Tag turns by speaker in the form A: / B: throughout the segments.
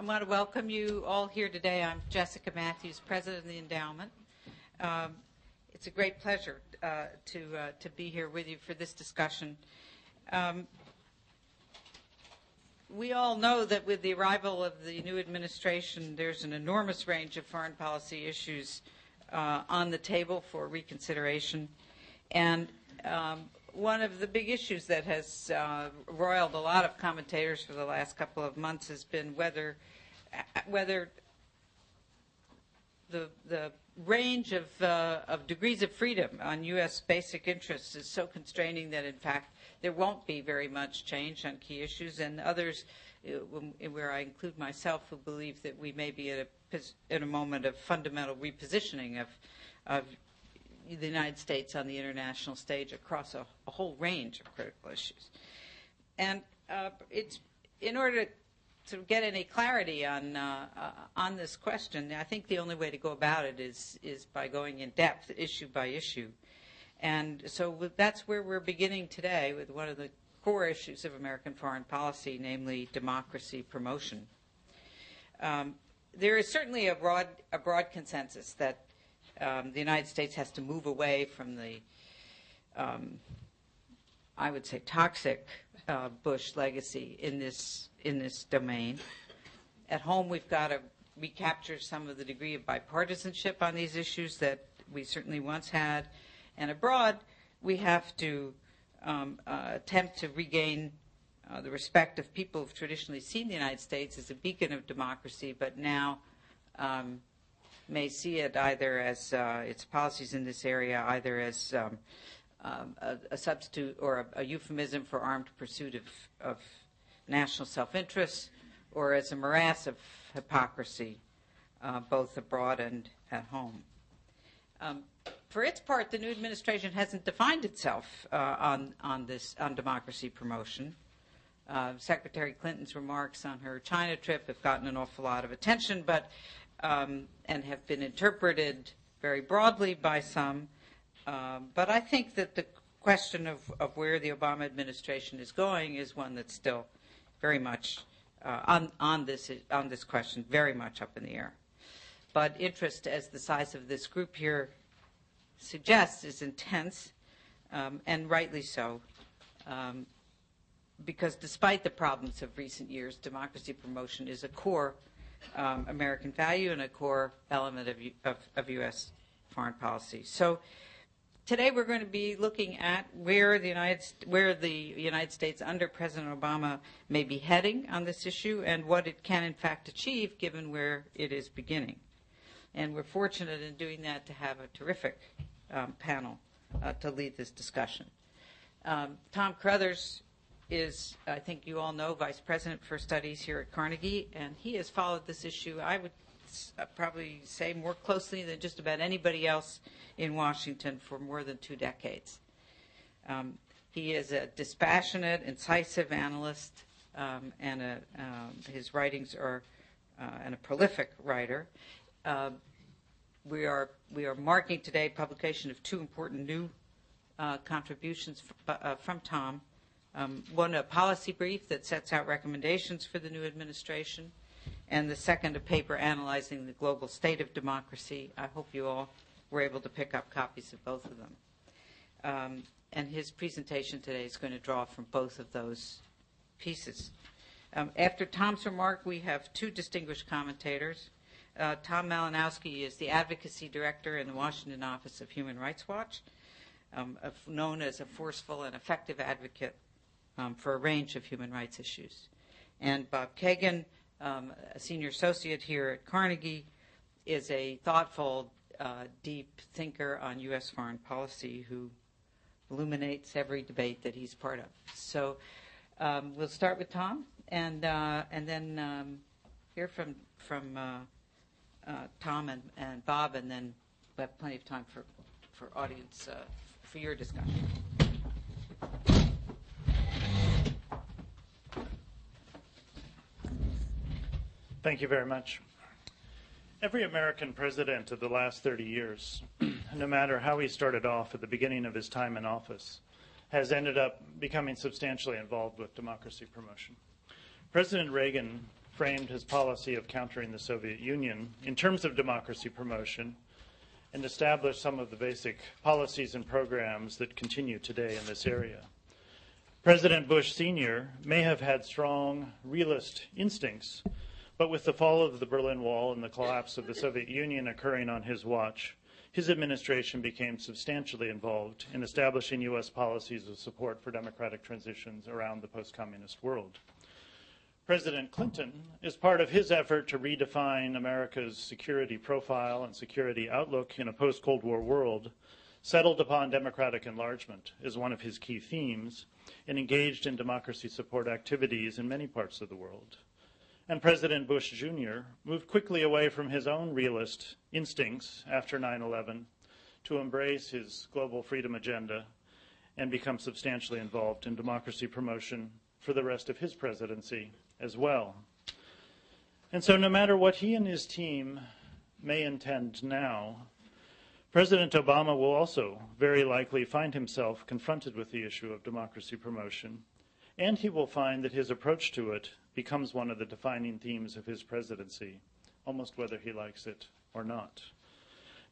A: I want to welcome you all here today. I'm Jessica Matthews, President of the Endowment. It's a great pleasure to be here with you for this discussion. We all know that with the arrival of the new administration, there's an enormous range of foreign policy issues on the table for reconsideration. And one of the big issues that has roiled a lot of commentators for the last couple of months has been whether the range of degrees of freedom on U.S. basic interests is so constraining that, in fact, there won't be very much change on key issues, and others, where I include myself, who believe that we may be at a moment of fundamental repositioning of the United States on the international stage across a whole range of critical issues. And it's in order to get any clarity on this question, I think the only way to go about it is by going in depth, issue by issue. And so that's where we're beginning today, with one of the core issues of American foreign policy, namely democracy promotion. There is certainly a broad consensus that the United States has to move away from the, I would say, toxic Bush legacy in this domain. At home, we've got to recapture some of the degree of bipartisanship on these issues that we certainly once had. And abroad, we have to attempt to regain the respect of people who've traditionally seen the United States as a beacon of democracy, but now may see it either as its policies in this area either as a substitute or a euphemism for armed pursuit of national self-interest, or as a morass of hypocrisy, both abroad and at home. For its part, the new administration hasn't defined itself on democracy promotion. Secretary Clinton's remarks on her China trip have gotten an awful lot of attention, but and have been interpreted very broadly by some. But I think that the question of where the Obama administration is going is one that's still very much on this question, very much up in the air. But interest, as the size of this group here suggests, is intense, and rightly so, because despite the problems of recent years, democracy promotion is a core American value and a core element of U.S. foreign policy. So today we're going to be looking at where the United States under President Obama may be heading on this issue and what it can in fact achieve given where it is beginning. And we're fortunate in doing that to have a terrific panel to lead this discussion. Tom Carruthers is, I think you all know, Vice President for Studies here at Carnegie, and he has followed this issue, I would probably say, more closely than just about anybody else in Washington for more than 2 decades. He is a dispassionate, incisive analyst, and his writings are, and a prolific writer. We are marking today publication of 2 important new contributions from Tom. One, a policy brief that sets out recommendations for the new administration, and the second, a paper analyzing the global state of democracy. I hope you all were able to pick up copies of both of them. And his presentation today is going to draw from both of those pieces. After Tom's remark, we have 2 distinguished commentators. Tom Malinowski is the Advocacy Director in the Washington office of Human Rights Watch, known as a forceful and effective advocate for a range of human rights issues. And Bob Kagan, a senior associate here at Carnegie, is a thoughtful, deep thinker on U.S. foreign policy who illuminates every debate that he's part of. So we'll start with Tom, and then hear from Tom and Bob, and then we'll have plenty of time for audience, for your discussion.
B: Thank you very much. Every American president of the last 30 years, no matter how he started off at the beginning of his time in office, has ended up becoming substantially involved with democracy promotion. President Reagan framed his policy of countering the Soviet Union in terms of democracy promotion and established some of the basic policies and programs that continue today in this area. President Bush Sr. may have had strong realist instincts, but with the fall of the Berlin Wall and the collapse of the Soviet Union occurring on his watch, his administration became substantially involved in establishing U.S. policies of support for democratic transitions around the post-communist world. President Clinton, as part of his effort to redefine America's security profile and security outlook in a post-Cold War world, settled upon democratic enlargement as one of his key themes and engaged in democracy support activities in many parts of the world. And President Bush Jr. moved quickly away from his own realist instincts after 9/11 to embrace his global freedom agenda and become substantially involved in democracy promotion for the rest of his presidency as well. And so no matter what he and his team may intend now, President Obama will also very likely find himself confronted with the issue of democracy promotion, and he will find that his approach to it becomes one of the defining themes of his presidency, almost whether he likes it or not.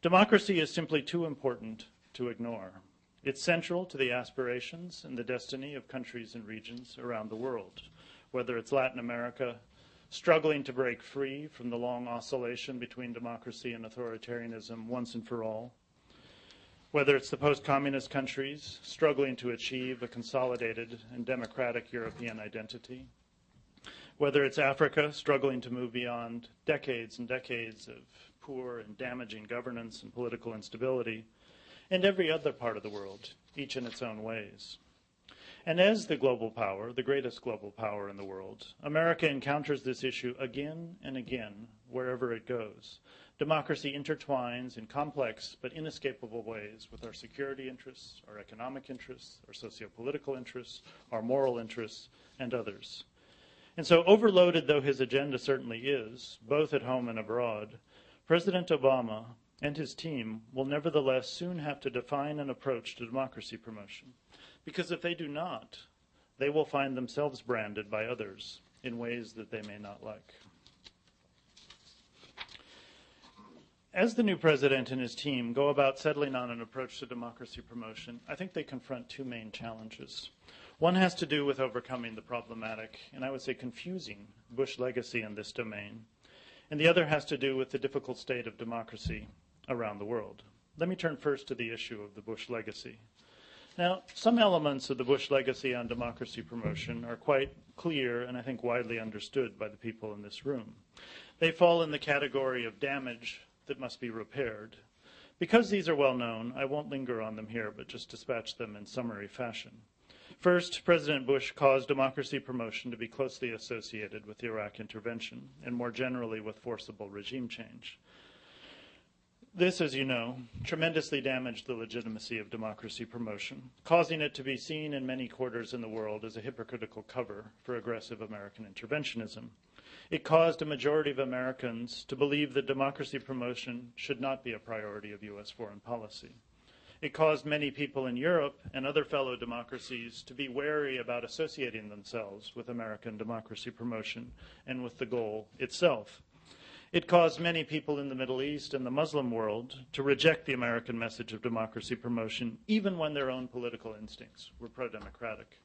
B: Democracy is simply too important to ignore. It's central to the aspirations and the destiny of countries and regions around the world, whether it's Latin America, struggling to break free from the long oscillation between democracy and authoritarianism once and for all, whether it's the post-communist countries struggling to achieve a consolidated and democratic European identity, whether it's Africa struggling to move beyond decades and decades of poor and damaging governance and political instability, and every other part of the world, each in its own ways. And as the global power, the greatest global power in the world, America encounters this issue again and again wherever it goes. Democracy intertwines in complex but inescapable ways with our security interests, our economic interests, our socio-political interests, our moral interests, and others. And so overloaded though his agenda certainly is, both at home and abroad, President Obama and his team will nevertheless soon have to define an approach to democracy promotion. Because if they do not, they will find themselves branded by others in ways that they may not like. As the new president and his team go about settling on an approach to democracy promotion, I think they confront two main challenges. One has to do with overcoming the problematic, and I would say confusing, Bush legacy in this domain. And the other has to do with the difficult state of democracy around the world. Let me turn first to the issue of the Bush legacy. Now, some elements of the Bush legacy on democracy promotion are quite clear and I think widely understood by the people in this room. They fall in the category of damage that must be repaired. Because these are well known, I won't linger on them here, but just dispatch them in summary fashion. First, President Bush caused democracy promotion to be closely associated with the Iraq intervention and more generally with forcible regime change. This, as you know, tremendously damaged the legitimacy of democracy promotion, causing it to be seen in many quarters in the world as a hypocritical cover for aggressive American interventionism. It caused a majority of Americans to believe that democracy promotion should not be a priority of U.S. foreign policy. It caused many people in Europe and other fellow democracies to be wary about associating themselves with American democracy promotion and with the goal itself. It caused many people in the Middle East and the Muslim world to reject the American message of democracy promotion, even when their own political instincts were pro-democratic.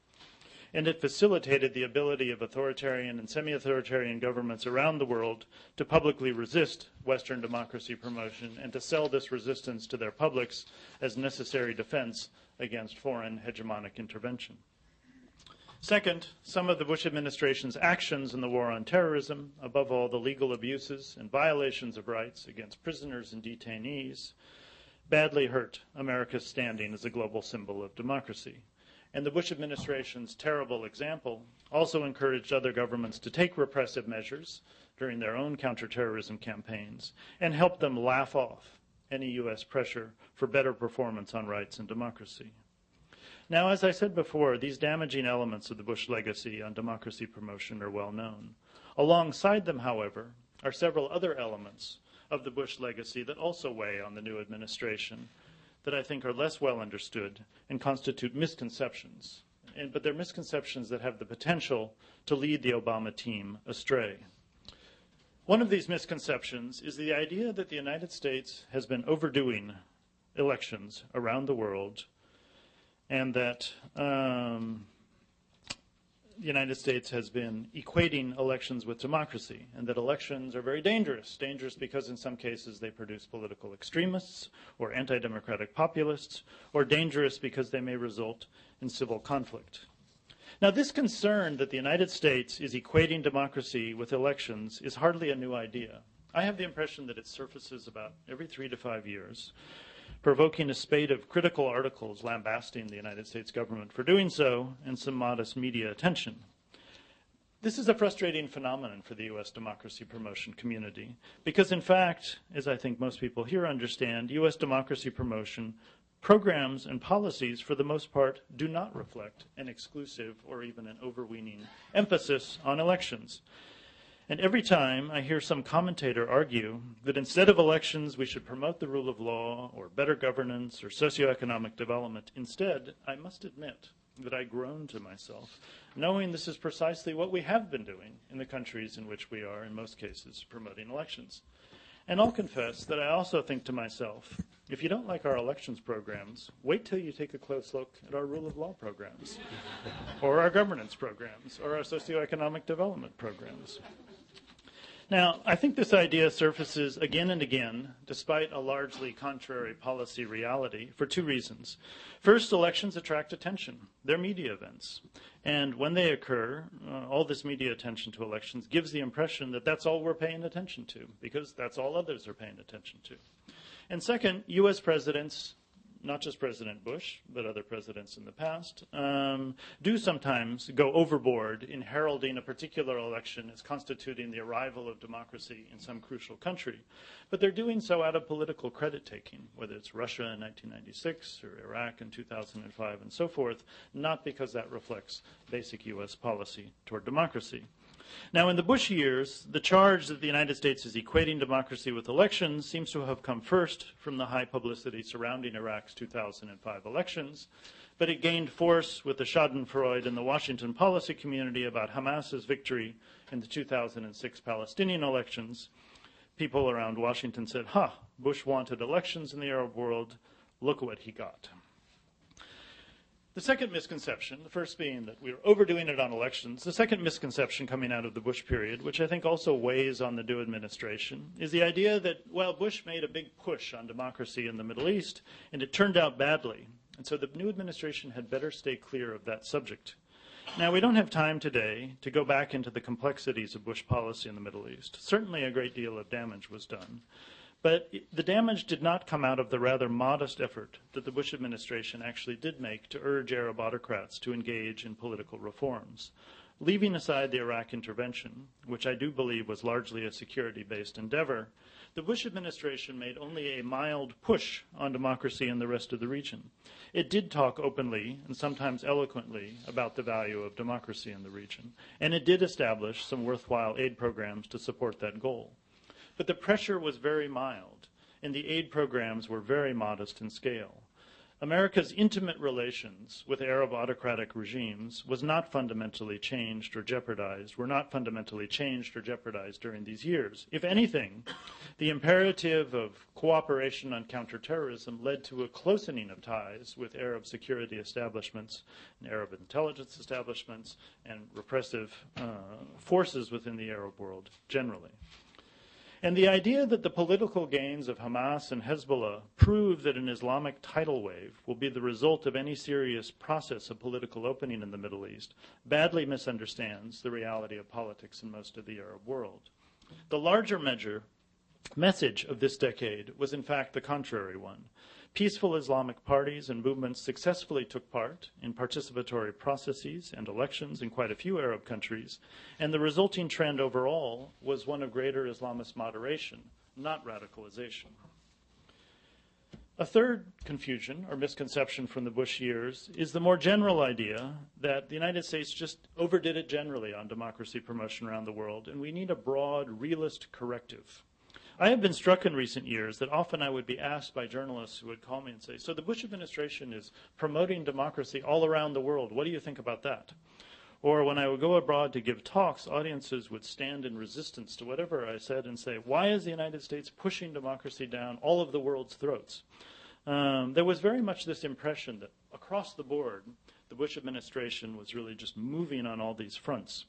B: And it facilitated the ability of authoritarian and semi-authoritarian governments around the world to publicly resist Western democracy promotion and to sell this resistance to their publics as necessary defense against foreign hegemonic intervention. Second, some of the Bush administration's actions in the war on terrorism, above all the legal abuses and violations of rights against prisoners and detainees, badly hurt America's standing as a global symbol of democracy. And the Bush administration's terrible example also encouraged other governments to take repressive measures during their own counterterrorism campaigns and help them laugh off any U.S. pressure for better performance on rights and democracy. Now, as I said before, these damaging elements of the Bush legacy on democracy promotion are well known. Alongside them, however, are several other elements of the Bush legacy that also weigh on the new administration that I think are less well understood and constitute misconceptions. But they're misconceptions that have the potential to lead the Obama team astray. One of these misconceptions is the idea that the United States has been overdoing elections around the world, and that the United States has been equating elections with democracy, and that elections are very dangerous. Dangerous because in some cases they produce political extremists or anti-democratic populists, or dangerous because they may result in civil conflict. Now, this concern that the United States is equating democracy with elections is hardly a new idea. I have the impression that it surfaces about every 3 to 5 years, provoking a spate of critical articles lambasting the United States government for doing so, and some modest media attention. This is a frustrating phenomenon for the U.S. democracy promotion community, because in fact, as I think most people here understand, U.S. democracy promotion programs and policies, for the most part, do not reflect an exclusive or even an overweening emphasis on elections. And every time I hear some commentator argue that instead of elections, we should promote the rule of law or better governance or socioeconomic development, instead, I must admit that I groan to myself, knowing this is precisely what we have been doing in the countries in which we are, in most cases, promoting elections. And I'll confess that I also think to myself, if you don't like our elections programs, wait till you take a close look at our rule of law programs, or our governance programs, or our socioeconomic development programs. Now, I think this idea surfaces again and again, despite a largely contrary policy reality, for 2 reasons. First, elections attract attention. They're media events. And when they occur, all this media attention to elections gives the impression that that's all we're paying attention to, because that's all others are paying attention to. And second, U.S. presidents, not just President Bush, but other presidents in the past, do sometimes go overboard in heralding a particular election as constituting the arrival of democracy in some crucial country. But they're doing so out of political credit-taking, whether it's Russia in 1996 or Iraq in 2005 and so forth, not because that reflects basic U.S. policy toward democracy. Now, in the Bush years, the charge that the United States is equating democracy with elections seems to have come first from the high publicity surrounding Iraq's 2005 elections, but it gained force with the schadenfreude in the Washington policy community about Hamas's victory in the 2006 Palestinian elections. People around Washington said, Bush wanted elections in the Arab world, look what he got. The second misconception, the first being that we were overdoing it on elections, the second misconception coming out of the Bush period, which I think also weighs on the new administration, is the idea that, well, Bush made a big push on democracy in the Middle East, and it turned out badly. And so the new administration had better stay clear of that subject. Now, we don't have time today to go back into the complexities of Bush policy in the Middle East. Certainly a great deal of damage was done. But the damage did not come out of the rather modest effort that the Bush administration actually did make to urge Arab autocrats to engage in political reforms. Leaving aside the Iraq intervention, which I do believe was largely a security-based endeavor, the Bush administration made only a mild push on democracy in the rest of the region. It did talk openly and sometimes eloquently about the value of democracy in the region, and it did establish some worthwhile aid programs to support that goal. But the pressure was very mild, and the aid programs were very modest in scale. America's intimate relations with Arab autocratic regimes were not fundamentally changed or jeopardized during these years. If anything, the imperative of cooperation on counterterrorism led to a closening of ties with Arab security establishments and Arab intelligence establishments and repressive forces within the Arab world generally. And the idea that the political gains of Hamas and Hezbollah prove that an Islamic tidal wave will be the result of any serious process of political opening in the Middle East badly misunderstands the reality of politics in most of the Arab world. The larger message of this decade was in fact the contrary one. Peaceful Islamic parties and movements successfully took part in participatory processes and elections in quite a few Arab countries, and the resulting trend overall was one of greater Islamist moderation, not radicalization. A third confusion or misconception from the Bush years is the more general idea that the United States just overdid it generally on democracy promotion around the world, and we need a broad, realist corrective. I have been struck in recent years that often I would be asked by journalists who would call me and say, so the Bush administration is promoting democracy all around the world. What do you think about that? Or when I would go abroad to give talks, audiences would stand in resistance to whatever I said and say, why is the United States pushing democracy down all of the world's throats? There was very much this impression that across the board, the Bush administration was really just moving on all these fronts.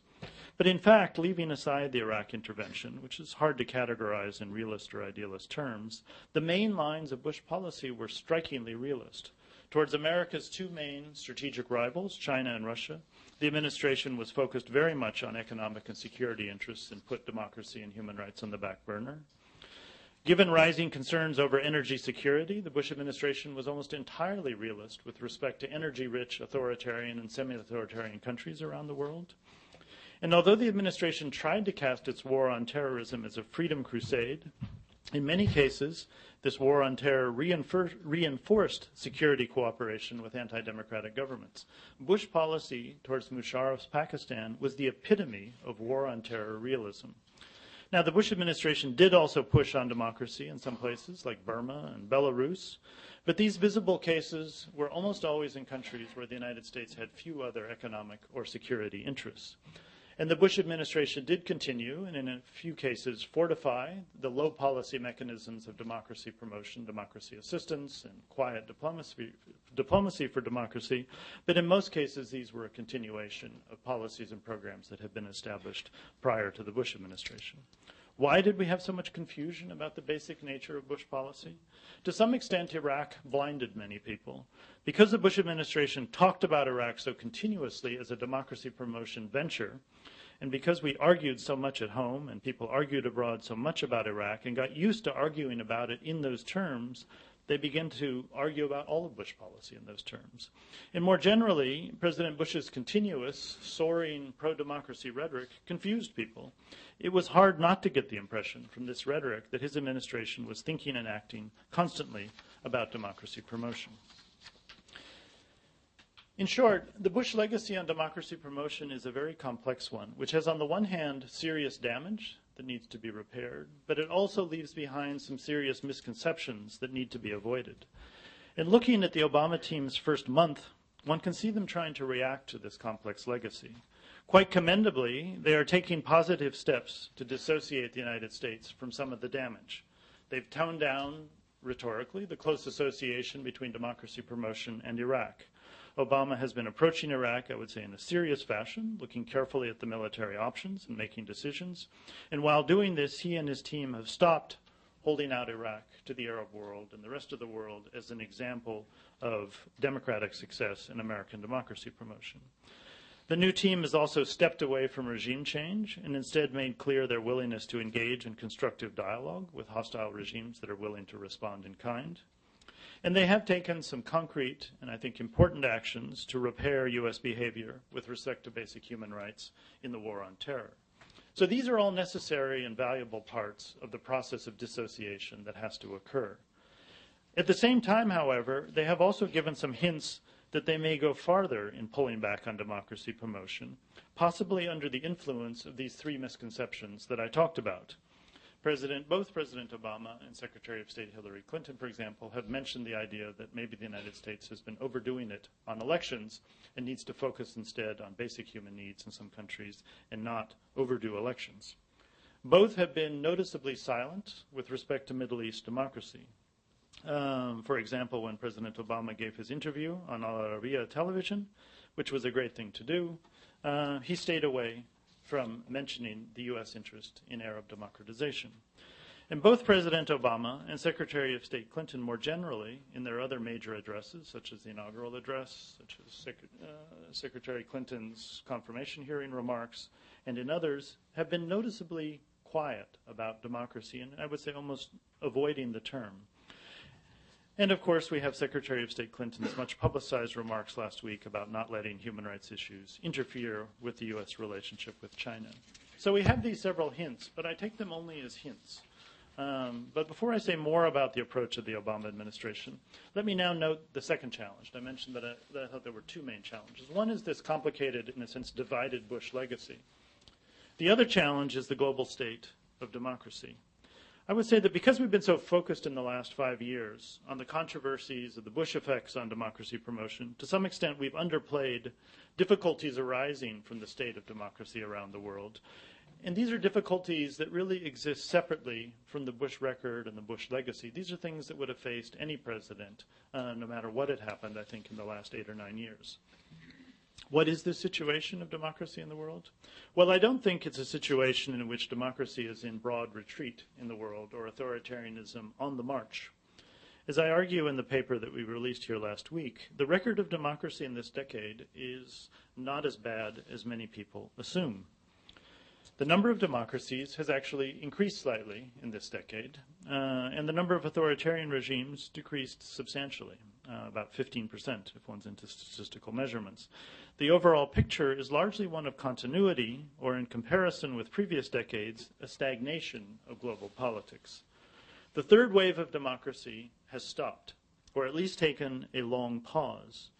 B: But in fact, leaving aside the Iraq intervention, which is hard to categorize in realist or idealist terms, the main lines of Bush policy were strikingly realist. Towards America's two main strategic rivals, China and Russia, the administration was focused very much on economic and security interests and put democracy and human rights on the back burner. Given rising concerns over energy security, the Bush administration was almost entirely realist with respect to energy-rich authoritarian and semi-authoritarian countries around the world. And although the administration tried to cast its war on terrorism as a freedom crusade, in many cases, this war on terror reinforced security cooperation with anti-democratic governments. Bush policy towards Musharraf's Pakistan was the epitome of war on terror realism. Now, the Bush administration did also push on democracy in some places, like Burma and Belarus, but these visible cases were almost always in countries where the United States had few other economic or security interests. And the Bush administration did continue, and in a few cases, fortify the low policy mechanisms of democracy promotion, democracy assistance, and quiet diplomacy for democracy. But in most cases, these were a continuation of policies and programs that had been established prior to the Bush administration. Why did we have so much confusion about the basic nature of Bush policy? To some extent, Iraq blinded many people. Because the Bush administration talked about Iraq so continuously as a democracy promotion venture, and because we argued so much at home and people argued abroad so much about Iraq and got used to arguing about it in those terms, they began to argue about all of Bush policy in those terms. And more generally, President Bush's continuous, soaring pro-democracy rhetoric confused people. It was hard not to get the impression from this rhetoric that his administration was thinking and acting constantly about democracy promotion. In short, the Bush legacy on democracy promotion is a very complex one, which has on the one hand serious damage that needs to be repaired, but it also leaves behind some serious misconceptions that need to be avoided. In looking at the Obama team's first month, one can see them trying to react to this complex legacy. Quite commendably, they are taking positive steps to dissociate the United States from some of the damage. They've toned down, rhetorically, the close association between democracy promotion and Iraq. Obama has been approaching Iraq, I would say, in a serious fashion, looking carefully at the military options and making decisions. And while doing this, he and his team have stopped holding out Iraq to the Arab world and the rest of the world as an example of democratic success in American democracy promotion. The new team has also stepped away from regime change and instead made clear their willingness to engage in constructive dialogue with hostile regimes that are willing to respond in kind. And they have taken some concrete and I think important actions to repair U.S. behavior with respect to basic human rights in the war on terror. So these are all necessary and valuable parts of the process of dissociation that has to occur. At the same time, however, they have also given some hints that they may go farther in pulling back on democracy promotion, possibly under the influence of these three misconceptions that I talked about. Both President Obama and Secretary of State Hillary Clinton, for example, have mentioned the idea that maybe the United States has been overdoing it on elections and needs to focus instead on basic human needs in some countries and not overdo elections. Both have been noticeably silent with respect to Middle East democracy. For example, when President Obama gave his interview on Al Arabiya television, which was a great thing to do, he stayed away from mentioning the U.S. interest in Arab democratization. And both President Obama and Secretary of State Clinton more generally, in their other major addresses, such as the inaugural address, such as Secretary Clinton's confirmation hearing remarks, and in others, have been noticeably quiet about democracy, and I would say almost avoiding the term. And of course, we have Secretary of State Clinton's much publicized remarks last week about not letting human rights issues interfere with the U.S. relationship with China. So we have these several hints, but I take them only as hints. But before I say more about the approach of the Obama administration, let me now note the second challenge. I mentioned that I thought there were two main challenges. One is this complicated, in a sense, divided Bush legacy. The other challenge is the global state of democracy. I would say that because we've been so focused in the last 5 years on the controversies of the Bush effects on democracy promotion, to some extent we've underplayed difficulties arising from the state of democracy around the world. And these are difficulties that really exist separately from the Bush record and the Bush legacy. These are things that would have faced any president, no matter what had happened, I think, in the last 8 or 9 years. What is the situation of democracy in the world? Well, I don't think it's a situation in which democracy is in broad retreat in the world or authoritarianism on the march. As I argue in the paper that we released here last week, the record of democracy in this decade is not as bad as many people assume. The number of democracies has actually increased slightly in this decade, and the number of authoritarian regimes decreased substantially, about 15% if one's into statistical measurements. The overall picture is largely one of continuity, or in comparison with previous decades, a stagnation of global politics. The third wave of democracy has stopped, or at least taken a long pause.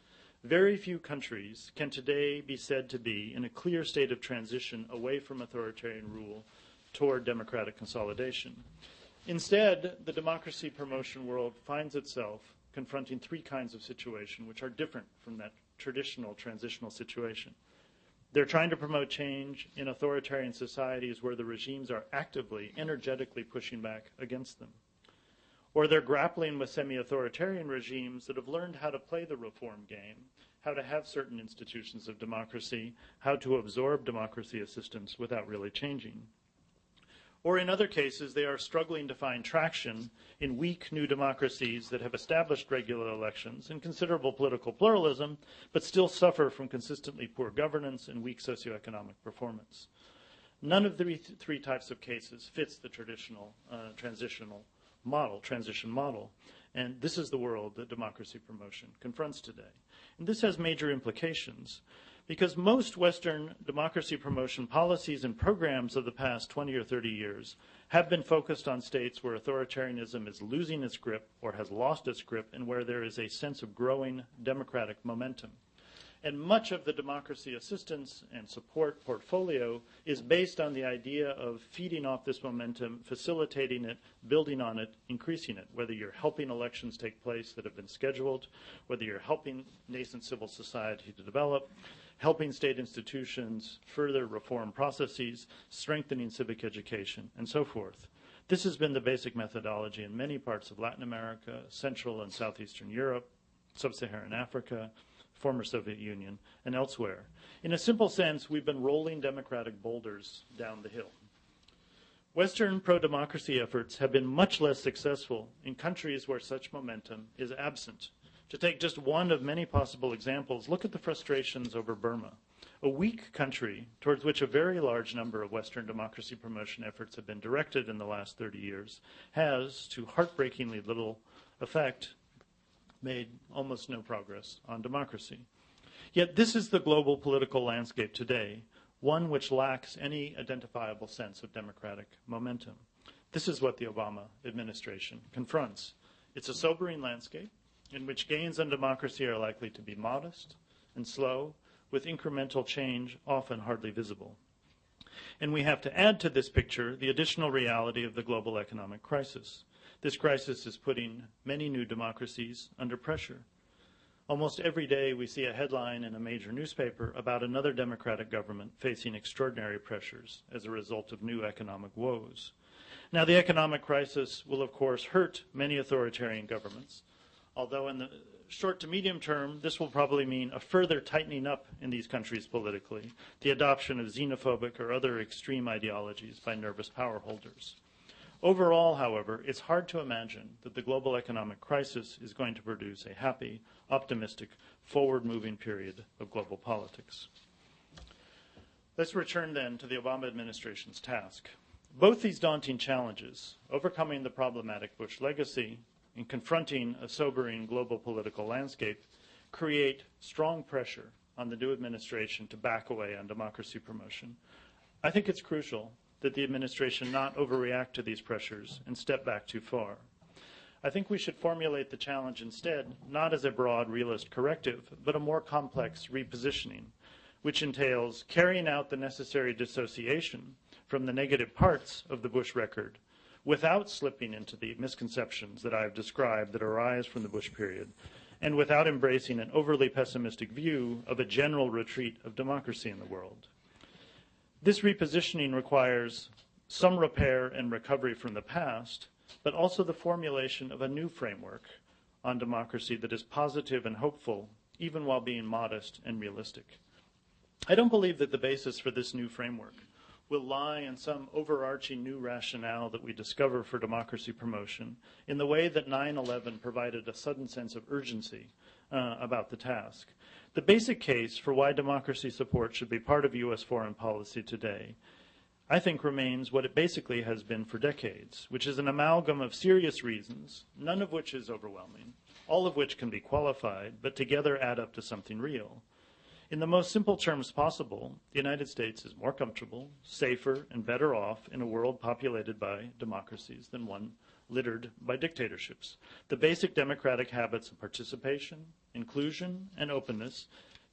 B: Very few countries can today be said to be in a clear state of transition away from authoritarian rule toward democratic consolidation. Instead, the democracy promotion world finds itself confronting 3 kinds of situation which are different from that traditional transitional situation. They're trying to promote change in authoritarian societies where the regimes are actively, energetically pushing back against them. Or they're grappling with semi-authoritarian regimes that have learned how to play the reform game, how to have certain institutions of democracy, how to absorb democracy as systems without really changing. Or in other cases, they are struggling to find traction in weak new democracies that have established regular elections and considerable political pluralism, but still suffer from consistently poor governance and weak socioeconomic performance. None of the 3 types of cases fits the traditional transition model. And this is the world that democracy promotion confronts today. And this has major implications because most Western democracy promotion policies and programs of the past 20 or 30 years have been focused on states where authoritarianism is losing its grip or has lost its grip and where there is a sense of growing democratic momentum. And much of the democracy assistance and support portfolio is based on the idea of feeding off this momentum, facilitating it, building on it, increasing it, whether you're helping elections take place that have been scheduled, whether you're helping nascent civil society to develop, helping state institutions further reform processes, strengthening civic education, and so forth. This has been the basic methodology in many parts of Latin America, Central and Southeastern Europe, Sub-Saharan Africa, former Soviet Union, and elsewhere. In a simple sense, we've been rolling democratic boulders down the hill. Western pro-democracy efforts have been much less successful in countries where such momentum is absent. To take just one of many possible examples, look at the frustrations over Burma, a weak country towards which a very large number of Western democracy promotion efforts have been directed in the last 30 years, has, to heartbreakingly little effect, made almost no progress on democracy. Yet this is the global political landscape today, one which lacks any identifiable sense of democratic momentum. This is what the Obama administration confronts. It's a sobering landscape in which gains on democracy are likely to be modest and slow, with incremental change often hardly visible. And we have to add to this picture the additional reality of the global economic crisis. This crisis is putting many new democracies under pressure. Almost every day we see a headline in a major newspaper about another democratic government facing extraordinary pressures as a result of new economic woes. Now, the economic crisis will, of course, hurt many authoritarian governments, although in the short to medium term, this will probably mean a further tightening up in these countries politically, the adoption of xenophobic or other extreme ideologies by nervous power holders. Overall, however, it's hard to imagine that the global economic crisis is going to produce a happy, optimistic, forward-moving period of global politics. Let's return then to the Obama administration's task. Both these daunting challenges, overcoming the problematic Bush legacy and confronting a sobering global political landscape, create strong pressure on the new administration to back away on democracy promotion. I think it's crucial that the administration not overreact to these pressures and step back too far. I think we should formulate the challenge instead, not as a broad realist corrective, but a more complex repositioning, which entails carrying out the necessary dissociation from the negative parts of the Bush record without slipping into the misconceptions that I've described that arise from the Bush period, and without embracing an overly pessimistic view of a general retreat of democracy in the world. This repositioning requires some repair and recovery from the past, but also the formulation of a new framework on democracy that is positive and hopeful, even while being modest and realistic. I don't believe that the basis for this new framework will lie in some overarching new rationale that we discover for democracy promotion in the way that 9/11 provided a sudden sense of urgency about the task. The basic case for why democracy support should be part of U.S. foreign policy today, I think, remains what it basically has been for decades, which is an amalgam of serious reasons, none of which is overwhelming, all of which can be qualified, but together add up to something real. In the most simple terms possible, the United States is more comfortable, safer, and better off in a world populated by democracies than one littered by dictatorships. The basic democratic habits of participation, inclusion, and openness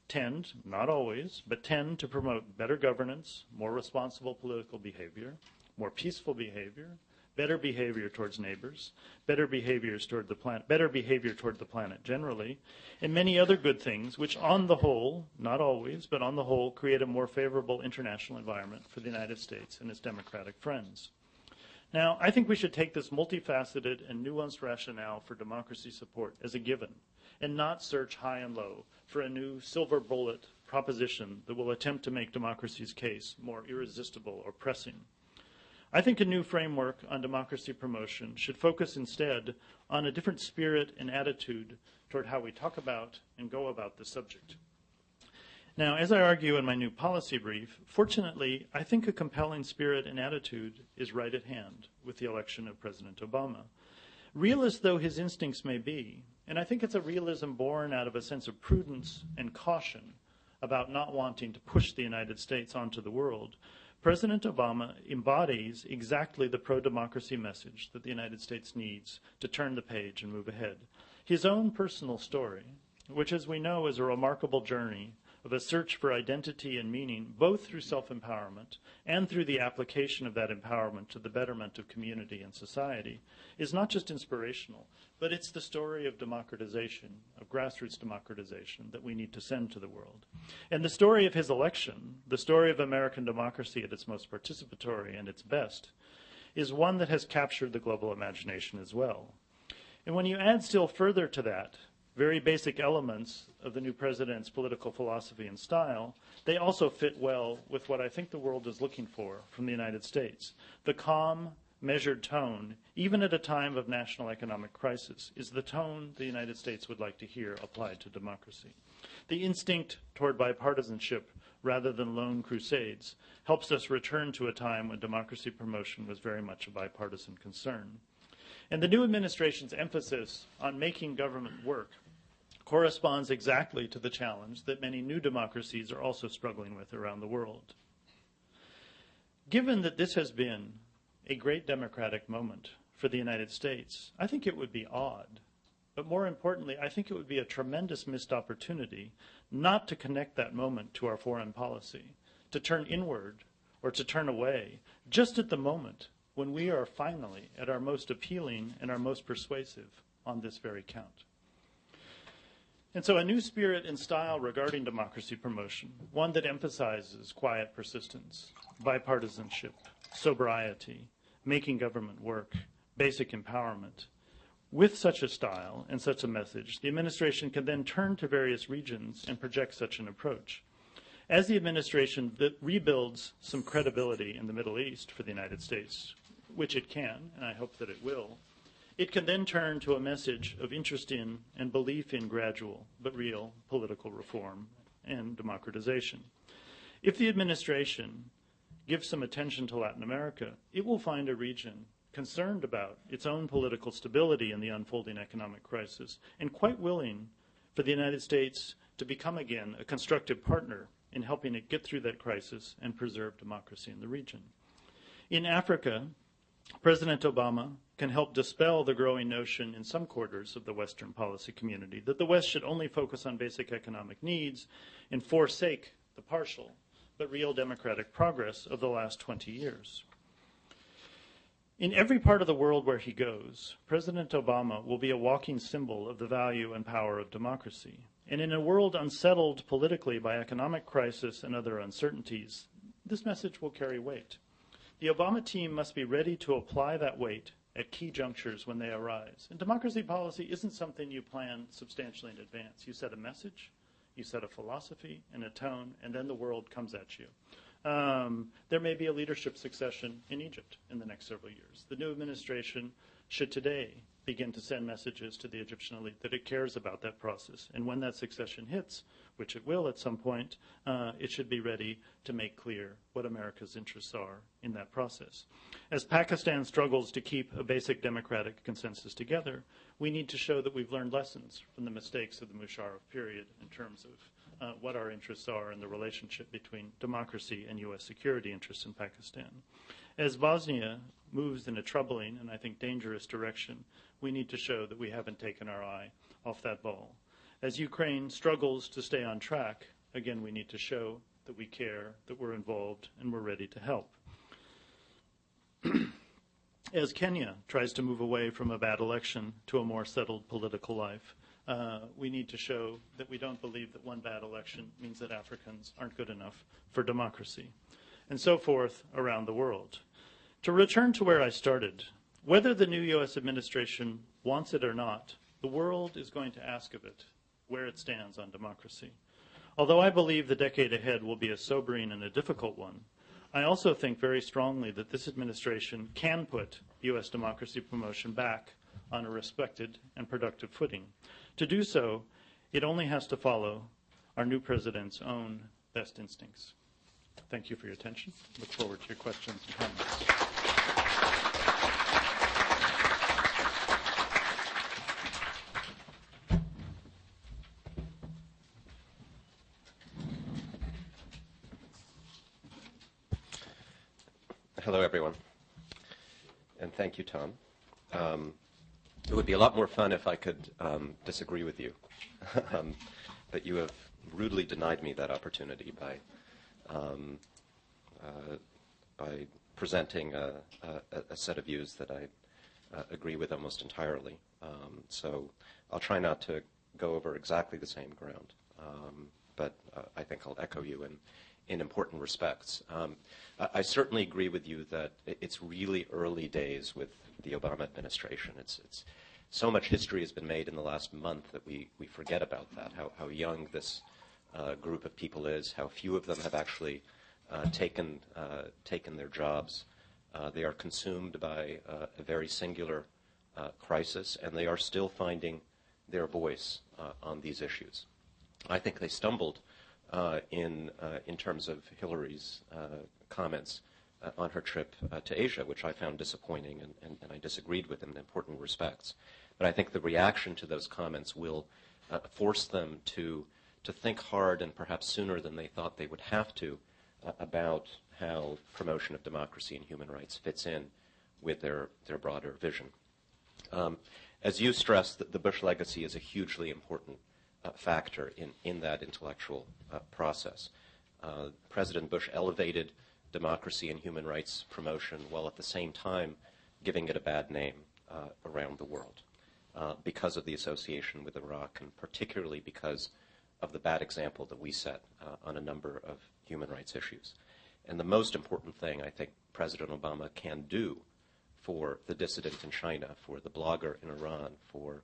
B: tend, not always, but tend to promote better governance, more responsible political behavior, more peaceful behavior, better behavior towards neighbors, better behavior toward the planet generally, and many other good things which on the whole, not always, but on the whole, create a more favorable international environment for the United States and its democratic friends. Now, I think we should take this multifaceted and nuanced rationale for democracy support as a given and not search high and low for a new silver bullet proposition that will attempt to make democracy's case more irresistible or pressing. I think a new framework on democracy promotion should focus instead on a different spirit and attitude toward how we talk about and go about the subject. Now, as I argue in my new policy brief, fortunately, I think a compelling spirit and attitude is right at hand with the election of President Obama. Realist though his instincts may be, and I think it's a realism born out of a sense of prudence and caution about not wanting to push the United States onto the world, President Obama embodies exactly the pro-democracy message that the United States needs to turn the page and move ahead. His own personal story, which as we know is a remarkable journey of a search for identity and meaning, both through self-empowerment and through the application of that empowerment to the betterment of community and society, is not just inspirational, but it's the story of democratization, of grassroots democratization that we need to send to the world. And the story of his election, the story of American democracy at its most participatory and its best, is one that has captured the global imagination as well. And when you add still further to that, very basic elements of the new president's political philosophy and style, they also fit well with what I think the world is looking for from the United States. The calm, measured tone, even at a time of national economic crisis, is the tone the United States would like to hear applied to democracy. The instinct toward bipartisanship rather than lone crusades helps us return to a time when democracy promotion was very much a bipartisan concern. And the new administration's emphasis on making government work corresponds exactly to the challenge that many new democracies are also struggling with around the world. Given that this has been a great democratic moment for the United States, I think it would be odd, but more importantly, I think it would be a tremendous missed opportunity not to connect that moment to our foreign policy, to turn inward or to turn away, just at the moment when we are finally at our most appealing and our most persuasive on this very count. And so a new spirit and style regarding democracy promotion, one that emphasizes quiet persistence, bipartisanship, sobriety, making government work, basic empowerment. With such a style and such a message, the administration can then turn to various regions and project such an approach. As the administration that rebuilds some credibility in the Middle East for the United States, which it can, and I hope that it will, it can then turn to a message of interest in and belief in gradual but real political reform and democratization. If the administration gives some attention to Latin America, it will find a region concerned about its own political stability in the unfolding economic crisis and quite willing for the United States to become again a constructive partner in helping it get through that crisis and preserve democracy in the region. In Africa, President Obama can help dispel the growing notion in some quarters of the Western policy community that the West should only focus on basic economic needs and forsake the partial but real democratic progress of the last 20 years. In every part of the world where he goes, President Obama will be a walking symbol of the value and power of democracy. And in a world unsettled politically by economic crisis and other uncertainties, this message will carry weight. The Obama team must be ready to apply that weight at key junctures when they arise. And democracy policy isn't something you plan substantially in advance. You set a message, you set a philosophy and a tone, and then the world comes at you. There may be a leadership succession in Egypt in the next several years. The new administration should today begin to send messages to the Egyptian elite that it cares about that process. And when that succession hits, which it will at some point, it should be ready to make clear what America's interests are in that process. As Pakistan struggles to keep a basic democratic consensus together, we need to show that we've learned lessons from the mistakes of the Musharraf period in terms of what our interests are in the relationship between democracy and U.S. security interests in Pakistan. As Bosnia moves in a troubling and I think dangerous direction, we need to show that we haven't taken our eye off that ball. As Ukraine struggles to stay on track, again, we need to show that we care, that we're involved, and we're ready to help. As Kenya tries to move away from a bad election to a more settled political life, we need to show that we don't believe that one bad election means that Africans aren't good enough for democracy, and so forth around the world. To return to where I started, whether the new U.S. administration wants it or not, the world is going to ask of it where it stands on democracy. Although I believe the decade ahead will be a sobering and a difficult one, I also think very strongly that this administration can put U.S. democracy promotion back on a respected and productive footing. To do so, it only has to follow our new president's own best instincts. Thank you for your attention. Look forward to your questions and comments.
C: Hello, everyone, and thank you, Tom. It would be a lot more fun if I could disagree with you, but you have rudely denied me that opportunity by presenting a set of views that I agree with almost entirely. So I'll try not to go over exactly the same ground, but I think I'll echo you in important respects. I certainly agree with you that it's really early days with the Obama administration. It's so much history has been made in the last month that we forget about that, how young this group of people is, how few of them have actually taken their jobs. They are consumed by a very singular crisis, and they are still finding their voice on these issues. I think they stumbled in terms of Hillary's comments on her trip to Asia, which I found disappointing and I disagreed with in important respects. But I think the reaction to those comments will force them to think hard and perhaps sooner than they thought they would have to about how promotion of democracy and human rights fits in with their broader vision. As you stressed, the Bush legacy is a hugely important factor in that intellectual process. President Bush elevated democracy and human rights promotion while at the same time giving it a bad name around the world because of the association with Iraq, and particularly because of the bad example that we set on a number of human rights issues. And the most important thing I think President Obama can do for the dissident in China, for the blogger in Iran, for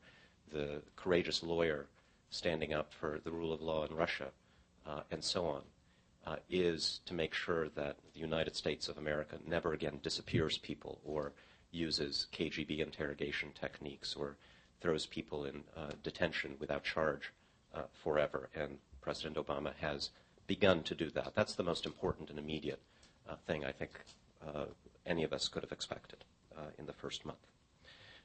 C: the courageous lawyer standing up for the rule of law in Russia, and so on, is to make sure that the United States of America never again disappears people or uses KGB interrogation techniques or throws people in detention without charge forever. And President Obama has begun to do that. That's the most important and immediate thing I think any of us could have expected in the first month.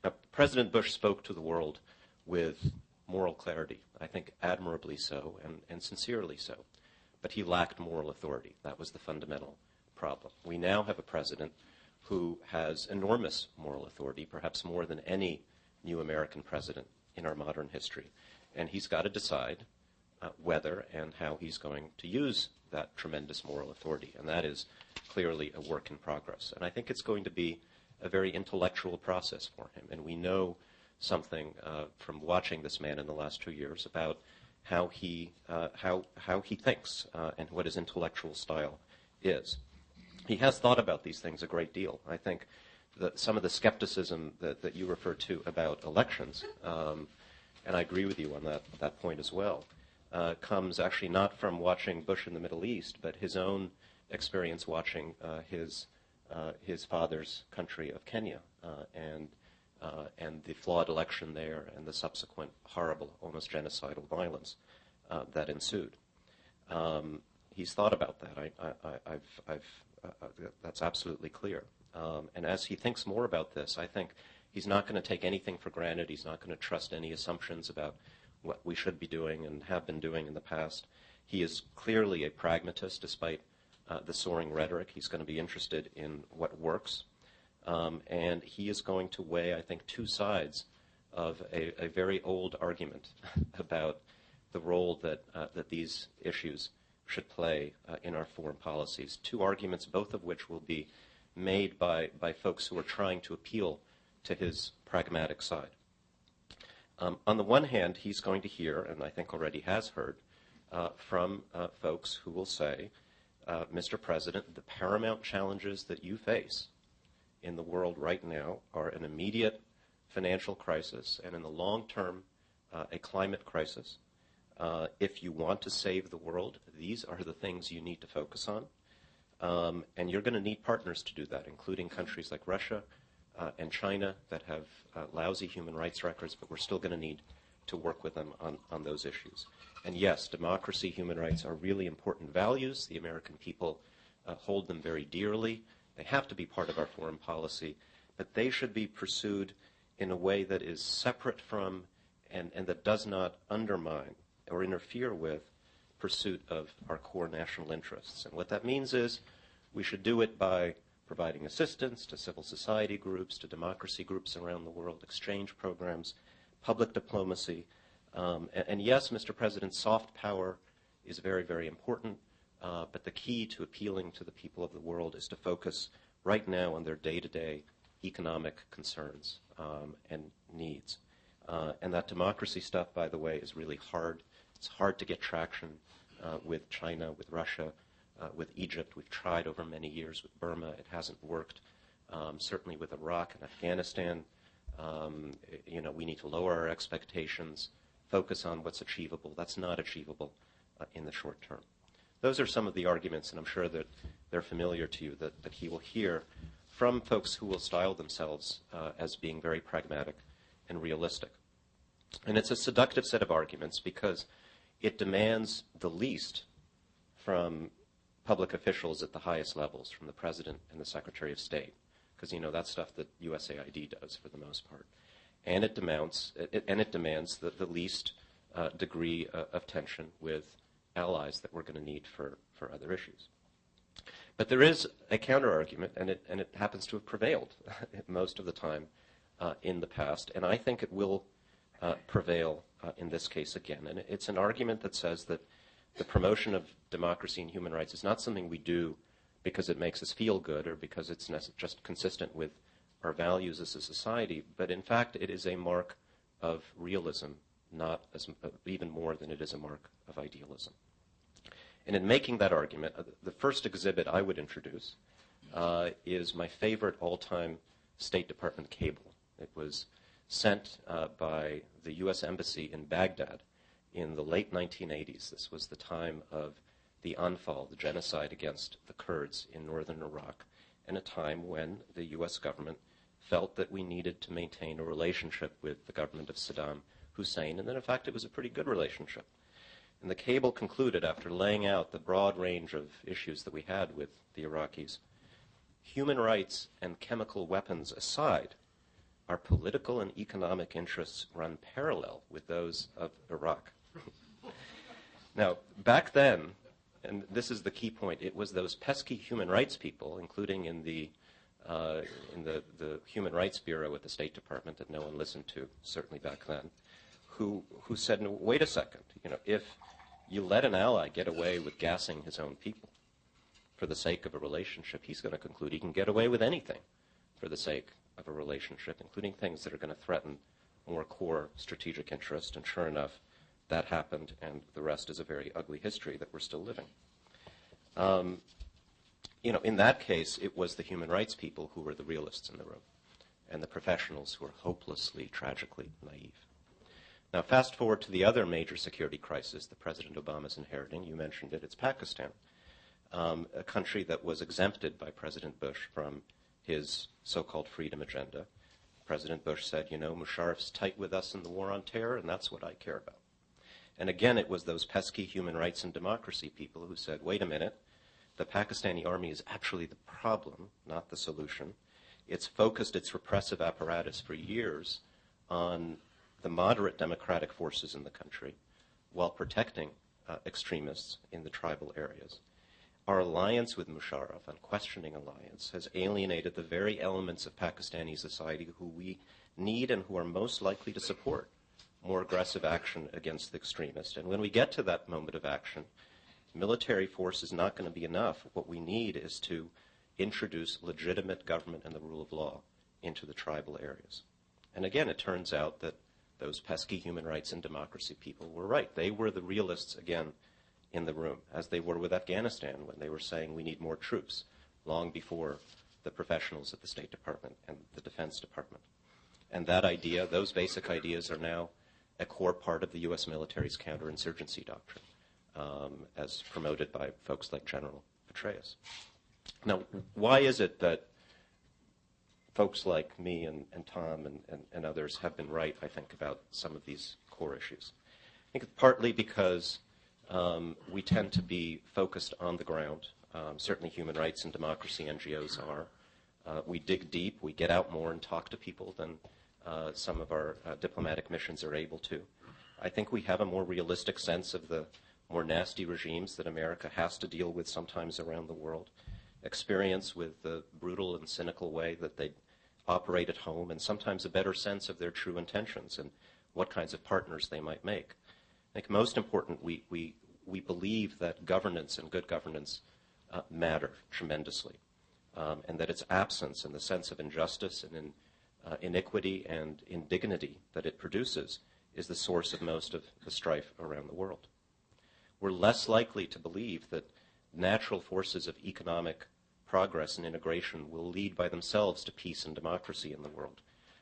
C: Now, President Bush spoke to the world with moral clarity, I think admirably so and sincerely so. But he lacked moral authority. That was the fundamental problem. We now have a president who has enormous moral authority, perhaps more than any new American president in our modern history. And he's got to decide whether and how he's going to use that tremendous moral authority. And that is clearly a work in progress. And I think it's going to be a very intellectual process for him. And we know something from watching this man in the last 2 years about how he thinks and what his intellectual style is. He has thought about these things a great deal. I think that some of the skepticism that you refer to about elections, and I agree with you on that point as well, comes actually not from watching Bush in the Middle East, but his own experience watching his father's country of Kenya and the flawed election there and the subsequent horrible, almost genocidal violence that ensued. He's thought about that. That's absolutely clear. And as he thinks more about this, I think he's not going to take anything for granted. He's not going to trust any assumptions about what we should be doing and have been doing in the past. He is clearly a pragmatist, despite the soaring rhetoric. He's going to be interested in what works. And he is going to weigh, I think, two sides of a very old argument about the role that these issues should play in our foreign policies. Two arguments, both of which will be made by folks who are trying to appeal to his pragmatic side. On the one hand, he's going to hear, and I think already has heard, from folks who will say, Mr. President, the paramount challenges that you face in the world right now are an immediate financial crisis and in the long term, a climate crisis. If you want to save the world, these are the things you need to focus on. And you're going to need partners to do that, including countries like Russia and China that have lousy human rights records, but we're still going to need to work with them on those issues. And yes, democracy, human rights are really important values. The American people hold them very dearly. They have to be part of our foreign policy, but they should be pursued in a way that is separate from and that does not undermine or interfere with pursuit of our core national interests. And what that means is we should do it by providing assistance to civil society groups, to democracy groups around the world, exchange programs, public diplomacy. And yes, Mr. President, soft power is very, very important, but the key to appealing to the people of the world is to focus right now on their day-to-day economic concerns and needs. And that democracy stuff, by the way, is really hard. It's hard to get traction with China, with Russia, with Egypt. We've tried over many years with Burma. It hasn't worked. Certainly with Iraq and Afghanistan, we need to lower our expectations, focus on what's achievable. That's not achievable in the short term. Those are some of the arguments, and I'm sure that they're familiar to you, that he will hear from folks who will style themselves as being very pragmatic and realistic. And it's a seductive set of arguments because it demands the least from public officials at the highest levels, from the President and the Secretary of State, because that's stuff that USAID does for the most part. And it demands the least degree of tension with allies that we're going to need for other issues. But there is a counter-argument, and it happens to have prevailed most of the time in the past, and I think it will prevail in this case again. And it's an argument that says that the promotion of democracy and human rights is not something we do because it makes us feel good or because it's just consistent with our values as a society, but in fact it is a mark of realism, not even more than it is a mark of idealism. And in making that argument, the first exhibit I would introduce is my favorite all-time State Department cable. It was sent by the U.S. Embassy in Baghdad in the late 1980s. This was the time of the Anfal, the genocide against the Kurds in northern Iraq, and a time when the U.S. government felt that we needed to maintain a relationship with the government of Saddam Hussein, and that in fact it was a pretty good relationship. And the cable concluded, after laying out the broad range of issues that we had with the Iraqis, human rights and chemical weapons aside, our political and economic interests run parallel with those of Iraq. Now, back then, and this is the key point, it was those pesky human rights people, including in the Human Rights Bureau at the State Department that no one listened to, certainly back then, who said, no, wait a second, if you let an ally get away with gassing his own people for the sake of a relationship, he's going to conclude he can get away with anything for the sake of a relationship, including things that are going to threaten more core strategic interest. And sure enough, that happened, and the rest is a very ugly history that we're still living. In that case, it was the human rights people who were the realists in the room, and the professionals who were hopelessly, tragically naive. Now, fast forward to the other major security crisis that President Obama is inheriting. You mentioned it. It's Pakistan, a country that was exempted by President Bush from his so-called freedom agenda. President Bush said, Musharraf's tight with us in the war on terror, and that's what I care about. And again, it was those pesky human rights and democracy people who said, wait a minute, the Pakistani army is actually the problem, not the solution. It's focused its repressive apparatus for years on the moderate democratic forces in the country while protecting extremists in the tribal areas. Our alliance with Musharraf, unquestioning alliance, has alienated the very elements of Pakistani society who we need and who are most likely to support more aggressive action against the extremists. And when we get to that moment of action, military force is not going to be enough. What we need is to introduce legitimate government and the rule of law into the tribal areas. And again, it turns out that those pesky human rights and democracy people were right. They were the realists, again, in the room, as they were with Afghanistan when they were saying we need more troops, long before the professionals at the State Department and the Defense Department. And that idea, those basic ideas, are now a core part of the U.S. military's counterinsurgency doctrine, as promoted by folks like General Petraeus. Now, why is it that folks like me and Tom and others have been right, I think, about some of these core issues? I think it's partly because we tend to be focused on the ground. Certainly human rights and democracy NGOs are. We dig deep. We get out more and talk to people than some of our diplomatic missions are able to. I think we have a more realistic sense of the more nasty regimes that America has to deal with sometimes around the world, experience with the brutal and cynical way that they operate at home, and sometimes a better sense of their true intentions and what kinds of partners they might make. I think most important, we believe that governance and good governance matter tremendously, and that its absence and the sense of injustice and iniquity and indignity that it produces is the source of most of the strife around the world. We're less likely to believe that natural forces of economic progress and integration will lead by themselves to peace and democracy in the world,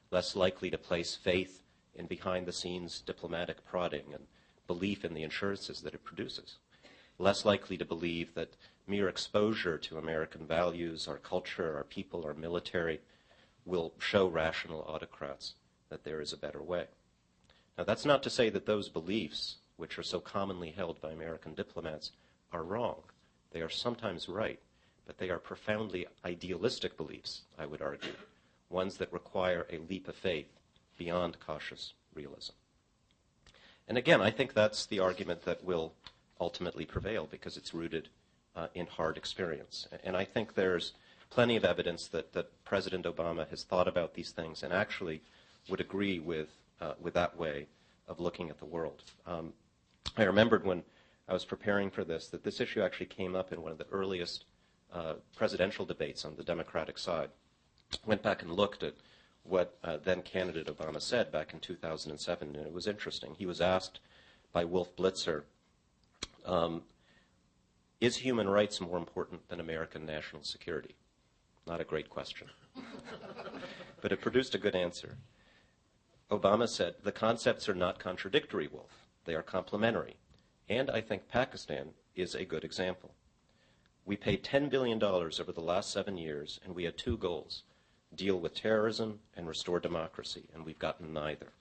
C: less likely to place faith in behind-the-scenes diplomatic prodding and belief in the assurances that it produces, less likely to believe that mere exposure to American values, our culture, our people, our military, will show rational autocrats that there is a better way. Now, that's not to say that those beliefs, which are so commonly held by American diplomats, are wrong. They are sometimes right, but they are profoundly idealistic beliefs, I would argue, ones that require a leap of faith beyond cautious realism. And again, I think that's the argument that will ultimately prevail because it's rooted in hard experience. And I think there's plenty of evidence that President Obama has thought about these things and actually would agree with that way of looking at the world. I remembered when I was preparing for this that this issue actually came up in one of the earliest presidential debates on the Democratic side. Went back and looked at what then candidate Obama said back in 2007, and it was interesting. He was asked by Wolf Blitzer, is human rights more important than American national security? Not a great question. But it produced a good answer. Obama said, the concepts are not contradictory, Wolf. They are complementary. And I think Pakistan is a good example. We paid $10 billion over the last 7 years, and we had two goals: deal with terrorism and restore democracy, and we've gotten neither.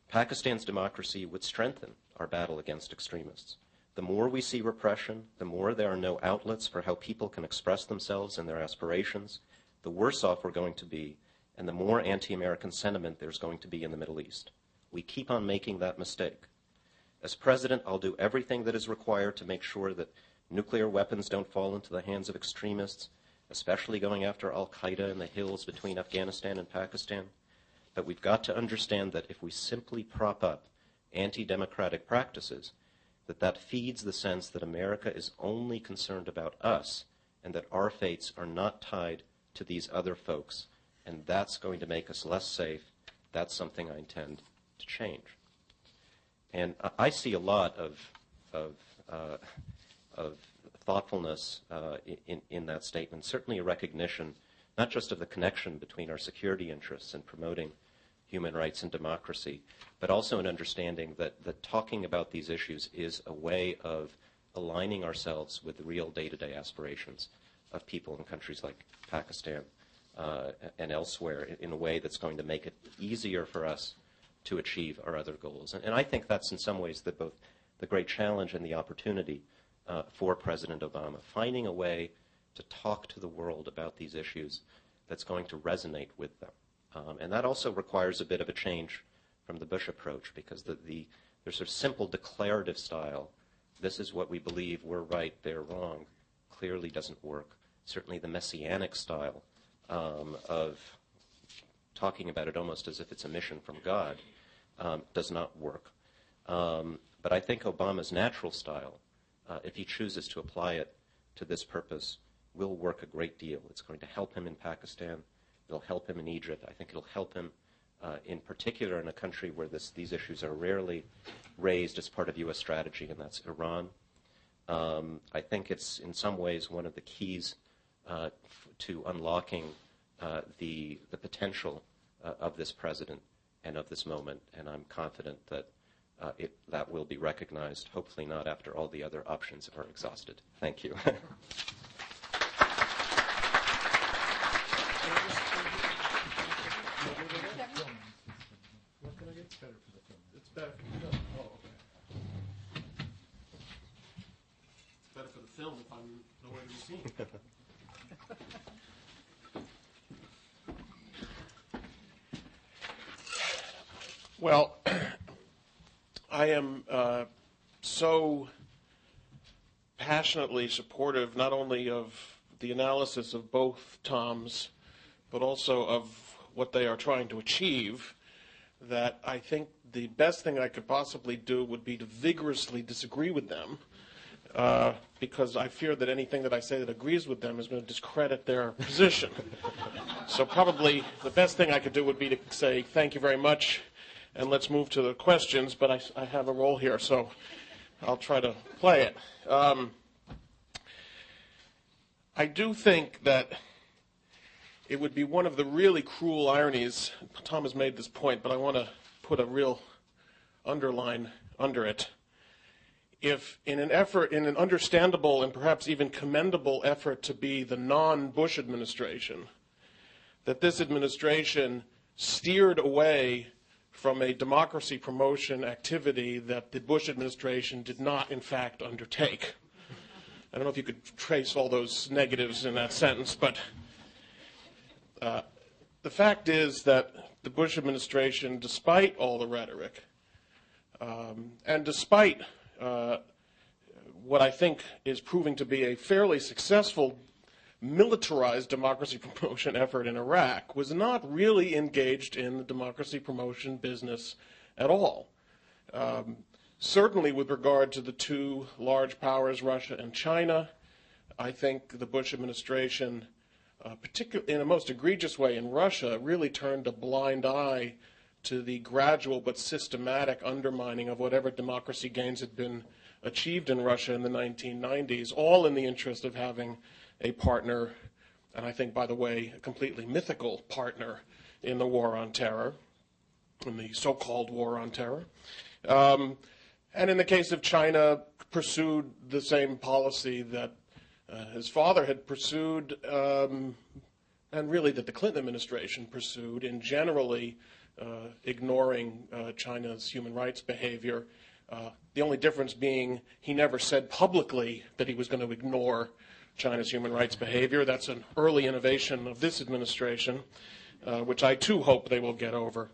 C: Pakistan's democracy would strengthen our battle against extremists. The more we see repression, the more there are no outlets for how people can express themselves and their aspirations, the worse off we're going to be, and the more anti-American sentiment there's going to be in the Middle East. We keep on making that mistake. As president, I'll do everything that is required to make sure that nuclear weapons don't fall into the hands of extremists, especially going after al-Qaeda in the hills between Afghanistan and Pakistan. But we've got to understand that if we simply prop up anti-democratic practices, that feeds the sense that America is only concerned about us and that our fates are not tied to these other folks, and that's going to make us less safe. That's something I intend to change. And I see a lot of thoughtfulness in that statement, certainly a recognition not just of the connection between our security interests and promoting human rights and democracy, but also an understanding that talking about these issues is a way of aligning ourselves with the real day-to-day aspirations of people in countries like Pakistan and elsewhere in a way that's going to make it easier for us to achieve our other goals. And I think that's in some ways both the great challenge and the opportunity for President Obama, finding a way to talk to the world about these issues that's going to resonate with them. And that also requires a bit of a change from the Bush approach, because the sort of simple declarative style, this is what we believe, we're right, they're wrong, clearly doesn't work. Certainly the messianic style of talking about it almost as if it's a mission from God does not work. But I think Obama's natural style, if he chooses to apply it to this purpose, will work a great deal. It's going to help him in Pakistan. It'll help him in Egypt. I think it'll help him in particular in a country where these issues are rarely raised as part of U.S. strategy, and that's Iran. I think it's in some ways one of the keys to unlocking the potential of this president and of this moment, and I'm confident that that will be recognized, hopefully not after all the other options are exhausted. Thank you.
D: It's better for the film. Oh, okay. It's better for the film if I'm nowhere to be seen. Well, I am so passionately supportive not only of the analysis of both Toms, but also of what they are trying to achieve, that I think the best thing I could possibly do would be to vigorously disagree with them, because I fear that anything that I say that agrees with them is going to discredit their position. So probably the best thing I could do would be to say thank you very much, and let's move to the questions, but I have a role here, so I'll try to play it. I do think that it would be one of the really cruel ironies. Tom has made this point, but I want to put a real underline under it. If in an understandable and perhaps even commendable effort to be the non-Bush administration, that this administration steered away from a democracy promotion activity that the Bush administration did not, in fact, undertake. I don't know if you could trace all those negatives in that sentence, but the fact is that the Bush administration, despite all the rhetoric, and despite what I think is proving to be a fairly successful militarized democracy promotion effort in Iraq, was not really engaged in the democracy promotion business at all. Certainly with regard to the two large powers, Russia and China, I think the Bush administration, particularly in a most egregious way in Russia, really turned a blind eye to the gradual but systematic undermining of whatever democracy gains had been achieved in Russia in the 1990s, all in the interest of having a partner, and I think, by the way, a completely mythical partner in the war on terror, in the so-called war on terror. And in the case of China, pursued the same policy that his father had pursued, and really that the Clinton administration pursued, in generally ignoring China's human rights behavior. The only difference being he never said publicly that he was going to ignore China's human rights behavior. That's an early innovation of this administration, which I too hope they will get over.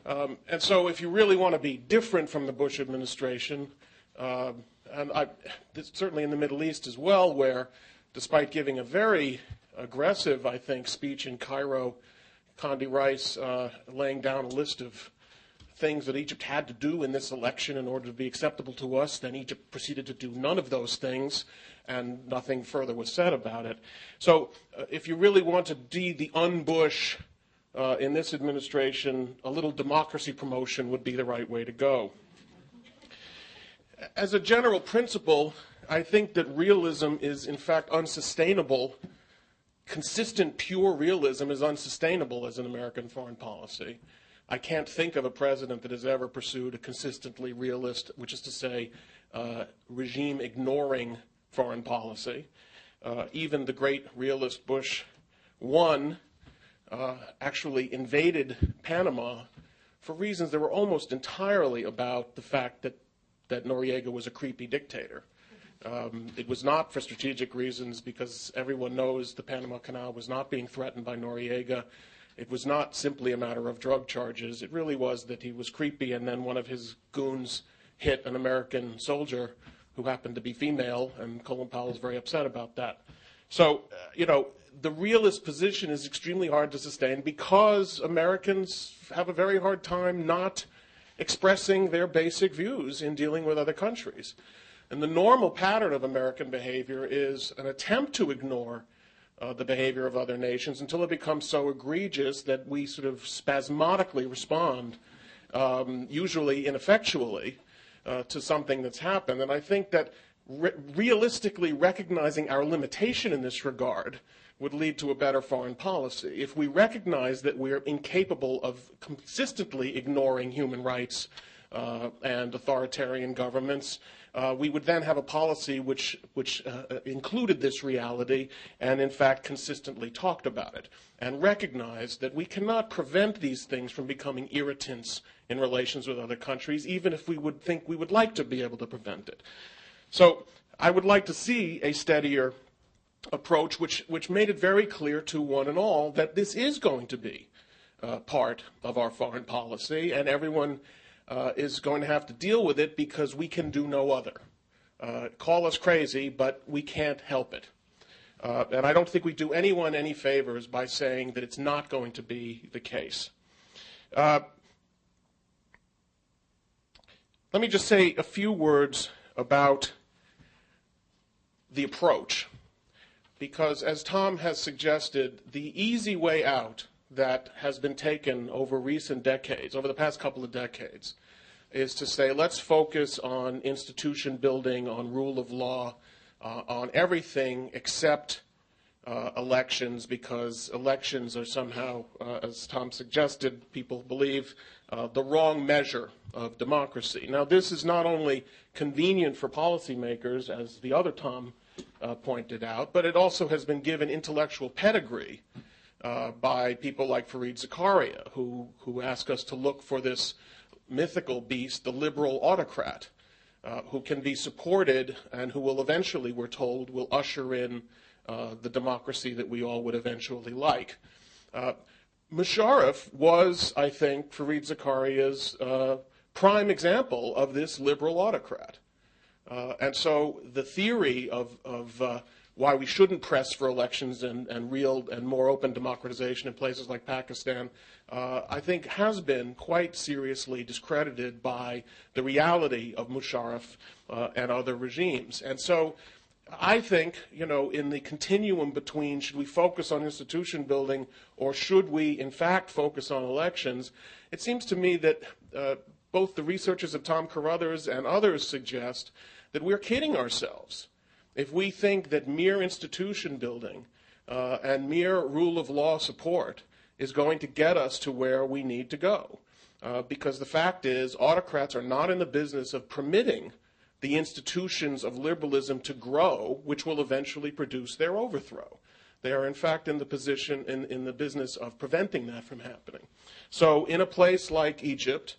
D: And so if you really want to be different from the Bush administration, certainly in the Middle East as well, where despite giving a very aggressive, I think, speech in Cairo, Condi Rice laying down a list of things that Egypt had to do in this election in order to be acceptable to us. Then Egypt proceeded to do none of those things, and nothing further was said about it. So if you really want to the un-Bush in this administration, a little democracy promotion would be the right way to go. As a general principle, I think that realism is in fact unsustainable. Consistent, pure realism is unsustainable as an American foreign policy. I can't think of a president that has ever pursued a consistently realist, which is to say, regime-ignoring foreign policy. Even the great realist Bush I actually invaded Panama for reasons that were almost entirely about the fact that Noriega was a creepy dictator. It was not for strategic reasons, because everyone knows the Panama Canal was not being threatened by Noriega. It was not simply a matter of drug charges. It really was that he was creepy, and then one of his goons hit an American soldier who happened to be female, and Colin Powell was very upset about that. So, the realist position is extremely hard to sustain because Americans have a very hard time not expressing their basic views in dealing with other countries. And the normal pattern of American behavior is an attempt to ignore the behavior of other nations until it becomes so egregious that we sort of spasmodically respond, usually ineffectually, to something that's happened. And I think that realistically recognizing our limitation in this regard would lead to a better foreign policy. If we recognize that we're incapable of consistently ignoring human rights and authoritarian governments, we would then have a policy which included this reality and, in fact, consistently talked about it, and recognized that we cannot prevent these things from becoming irritants in relations with other countries, even if we would think we would like to be able to prevent it. So I would like to see a steadier approach which made it very clear to one and all that this is going to be part of our foreign policy, and everyone is going to have to deal with it because we can do no other. Call us crazy, but we can't help it. And I don't think we do anyone any favors by saying that it's not going to be the case. Let me just say a few words about the approach, because as Tom has suggested, the easy way out that has been taken over recent decades, over the past couple of decades, is to say, let's focus on institution building, on rule of law, on everything except elections, because elections are somehow, as Tom suggested, people believe, the wrong measure of democracy. Now, this is not only convenient for policymakers, as the other Tom pointed out, but it also has been given intellectual pedigree by people like Fareed Zakaria, who ask us to look for this mythical beast, the liberal autocrat, who can be supported and who will eventually, we're told, will usher in the democracy that we all would eventually like. Musharraf was, I think, Fareed Zakaria's prime example of this liberal autocrat. And so the theory of why we shouldn't press for elections and real and more open democratization in places like Pakistan, I think has been quite seriously discredited by the reality of Musharraf and other regimes. And so I think, in the continuum between should we focus on institution building or should we, in fact, focus on elections, it seems to me that both the researchers of Tom Carruthers and others suggest that we're kidding ourselves if we think that mere institution building and mere rule of law support is going to get us to where we need to go. Because the fact is, autocrats are not in the business of permitting the institutions of liberalism to grow, which will eventually produce their overthrow. They are, in fact, in the position, in the business of preventing that from happening. So in a place like Egypt,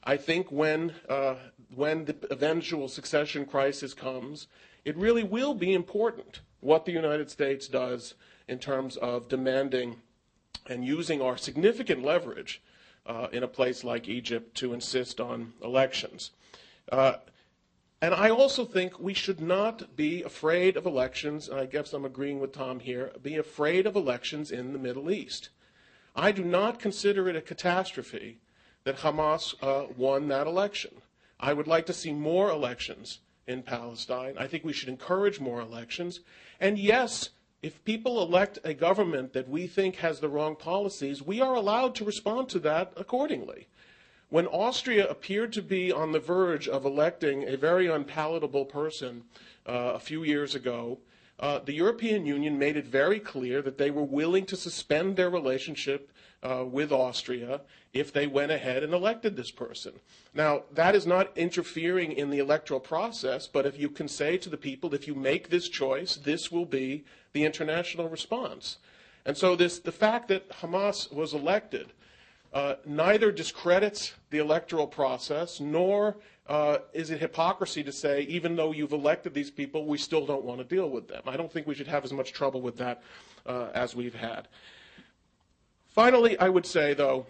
D: I think when the eventual succession crisis comes, it really will be important what the United States does in terms of demanding and using our significant leverage in a place like Egypt to insist on elections. And I also think we should not be afraid of elections, and I guess I'm agreeing with Tom here, be afraid of elections in the Middle East. I do not consider it a catastrophe that Hamas won that election. I would like to see more elections in Palestine. I think we should encourage more elections. And yes, if people elect a government that we think has the wrong policies, we are allowed to respond to that accordingly. When Austria appeared to be on the verge of electing a very unpalatable person a few years ago, the European Union made it very clear that they were willing to suspend their relationship with Austria if they went ahead and elected this person. Now, that is not interfering in the electoral process, but if you can say to the people, if you make this choice, this will be the international response. And so the fact that Hamas was elected neither discredits the electoral process, nor is it hypocrisy to say, even though you've elected these people, we still don't want to deal with them. I don't think we should have as much trouble with that as we've had. Finally, I would say, though,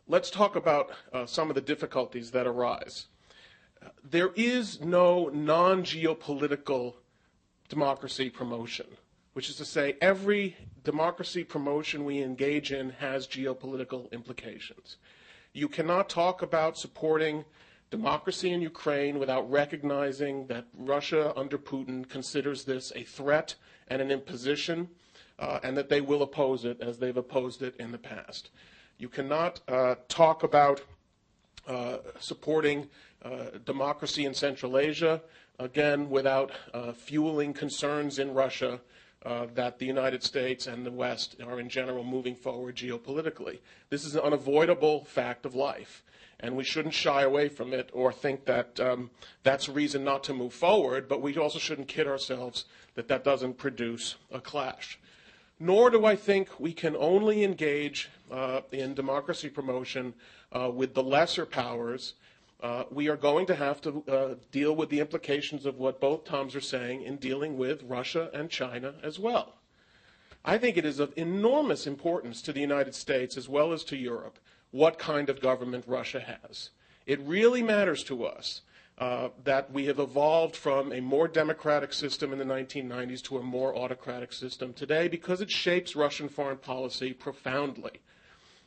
D: let's talk about some of the difficulties that arise. There is no non-geopolitical democracy promotion, which is to say every democracy promotion we engage in has geopolitical implications. You cannot talk about supporting democracy in Ukraine without recognizing that Russia under Putin considers this a threat and an imposition, and that they will oppose it as they've opposed it in the past. You cannot talk about supporting democracy in Central Asia, again, without fueling concerns in Russia that the United States and the West are in general moving forward geopolitically. This is an unavoidable fact of life, and we shouldn't shy away from it or think that that's a reason not to move forward, but we also shouldn't kid ourselves that that doesn't produce a clash. Nor do I think we can only engage in democracy promotion with the lesser powers. We are going to have to deal with the implications of what both Toms are saying in dealing with Russia and China as well. I think it is of enormous importance to the United States as well as to Europe what kind of government Russia has. It really matters to us that we have evolved from a more democratic system in the 1990s to a more autocratic system today because it shapes Russian foreign policy profoundly.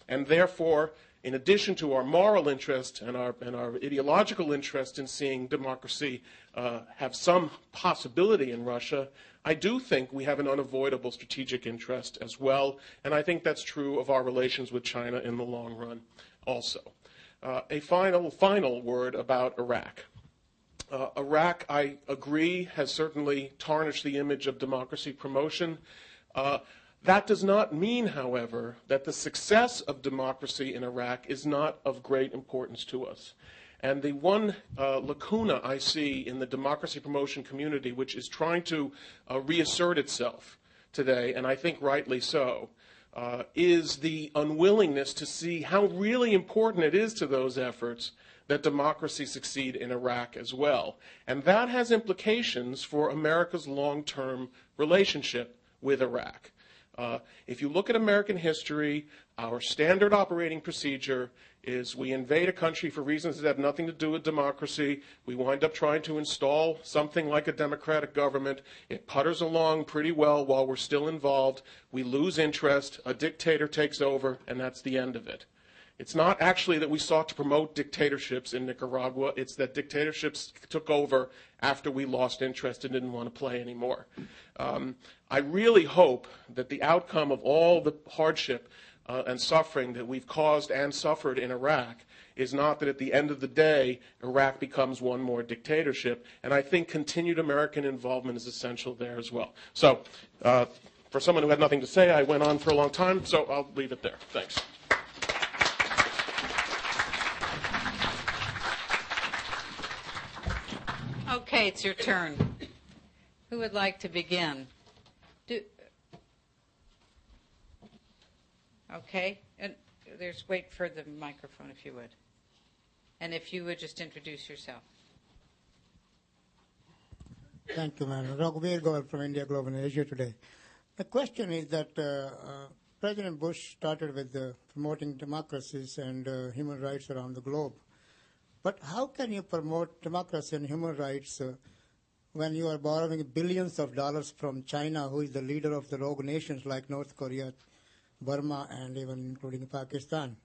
D: And therefore, in addition to our moral interest and our ideological interest in seeing democracy have some possibility in Russia, I do think we have an unavoidable strategic interest as well, and I think that's true of our relations with China in the long run also. A final word about Iraq. Iraq, I agree, has certainly tarnished the image of democracy promotion. That does not mean, however, that the success of democracy in Iraq is not of great importance to us. And the one lacuna I see in the democracy promotion community, which is trying to reassert itself today, and I think rightly so, is the unwillingness to see how really important it is to those efforts that democracy succeed in Iraq as well. And that has implications for America's long-term relationship with Iraq. If you look at American history, our standard operating procedure is we invade a country for reasons that have nothing to do with democracy. We wind up trying to install something like a democratic government. It putters along pretty well while we're still involved. We lose interest, a dictator takes over, and that's the end of it. It's not actually that we sought to promote dictatorships in Nicaragua. It's that dictatorships took over after we lost interest and didn't want to play anymore. I really hope that the outcome of all the hardship and suffering that we've caused and suffered in Iraq is not that at the end of the day, Iraq becomes one more dictatorship. And I think continued American involvement is essential there as well. So for someone who had nothing to say, I went on for a long time, so I'll leave it there. Thanks.
A: Okay, it's your turn. Who would like to begin? Okay, and wait for the microphone if you would. And if you would just introduce yourself.
E: Thank you, ma'am. Raghuveer Gaur from India Global Asia Today. The question is that President Bush started with promoting democracies and human rights around the globe. But how can you promote democracy and human rights when you are borrowing billions of dollars from China, who is the leader of the rogue nations like North Korea, Burma, and even including Pakistan?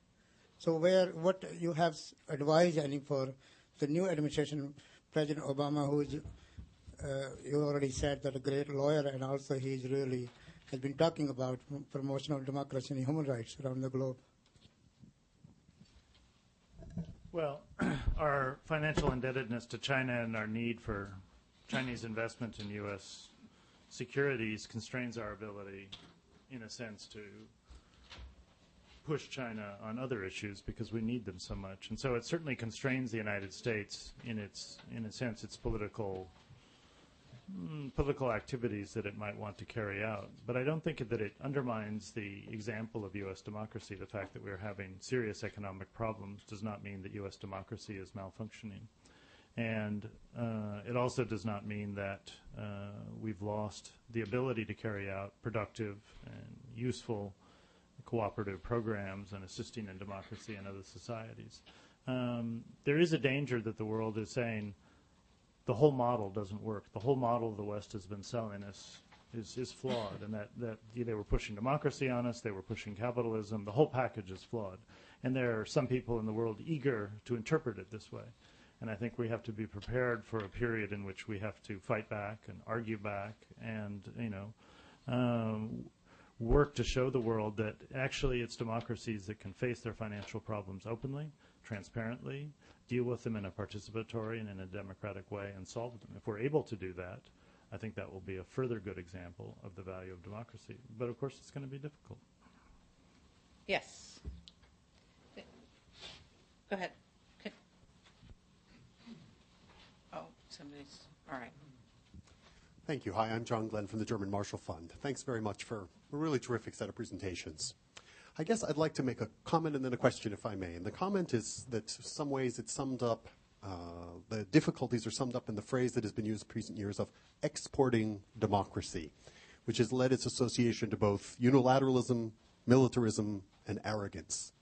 E: So what you have advised any for the new administration, President Obama, who is, you already said that a great lawyer, and also he's really has been talking about promotion of democracy and human rights around the globe.
B: Well, our financial indebtedness to China and our need for Chinese investment in U.S. securities constrains our ability, in a sense, to push China on other issues because we need them so much. And so it certainly constrains the United States in a sense, its political activities that it might want to carry out. But I don't think that it undermines the example of U.S. democracy. The fact that we're having serious economic problems does not mean that U.S. democracy is malfunctioning. And it also does not mean that we've lost the ability to carry out productive and useful cooperative programs and assisting in democracy and other societies. There is a danger that the world is saying the whole model doesn't work. The whole model the West has been selling us is flawed, and that they were pushing democracy on us, they were pushing capitalism. The whole package is flawed. And there are some people in the world eager to interpret it this way. And I think we have to be prepared for a period in which we have to fight back and argue back and, work to show the world that actually it's democracies that can face their financial problems openly, transparently, deal with them in a participatory and in a democratic way and solve them. If we're able to do that, I think that will be a further good example of the value of democracy. But of course it's going to be difficult.
A: Yes. Go ahead. Oh, somebody's, all right.
F: Thank you. Hi, I'm John Glenn from the German Marshall Fund. Thanks very much for a really terrific set of presentations. I guess I'd like to make a comment and then a question, if I may. And the comment is that in some ways it's summed up, the difficulties are summed up in the phrase that has been used in recent years of exporting democracy, which has led its association to both unilateralism, militarism, and arrogance.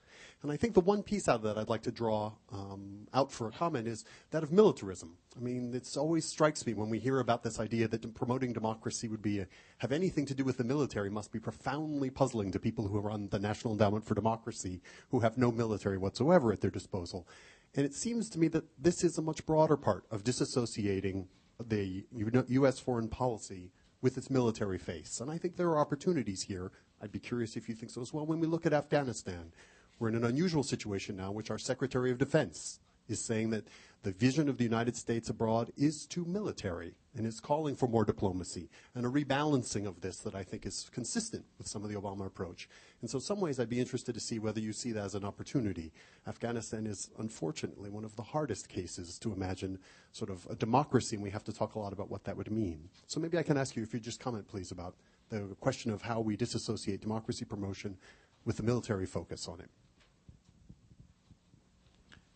F: And I think the one piece out of that I'd like to draw out for a comment is that of militarism. I mean, it always strikes me when we hear about this idea that promoting democracy would be have anything to do with the military must be profoundly puzzling to people who run the National Endowment for Democracy, who have no military whatsoever at their disposal. And it seems to me that this is a much broader part of disassociating the U.S. foreign policy with its military face. And I think there are opportunities here. I'd be curious if you think so as well. When we look at Afghanistan, we're in an unusual situation now, which our Secretary of Defense is saying that the vision of the United States abroad is too military and is calling for more diplomacy and a rebalancing of this that I think is consistent with some of the Obama approach. And so in some ways I'd be interested to see whether you see that as an opportunity. Afghanistan is unfortunately one of the hardest cases to imagine sort of a democracy, and we have to talk a lot about what that would mean. So maybe I can ask you if you'd just comment, please, about the question of how we disassociate democracy promotion with the military focus on it.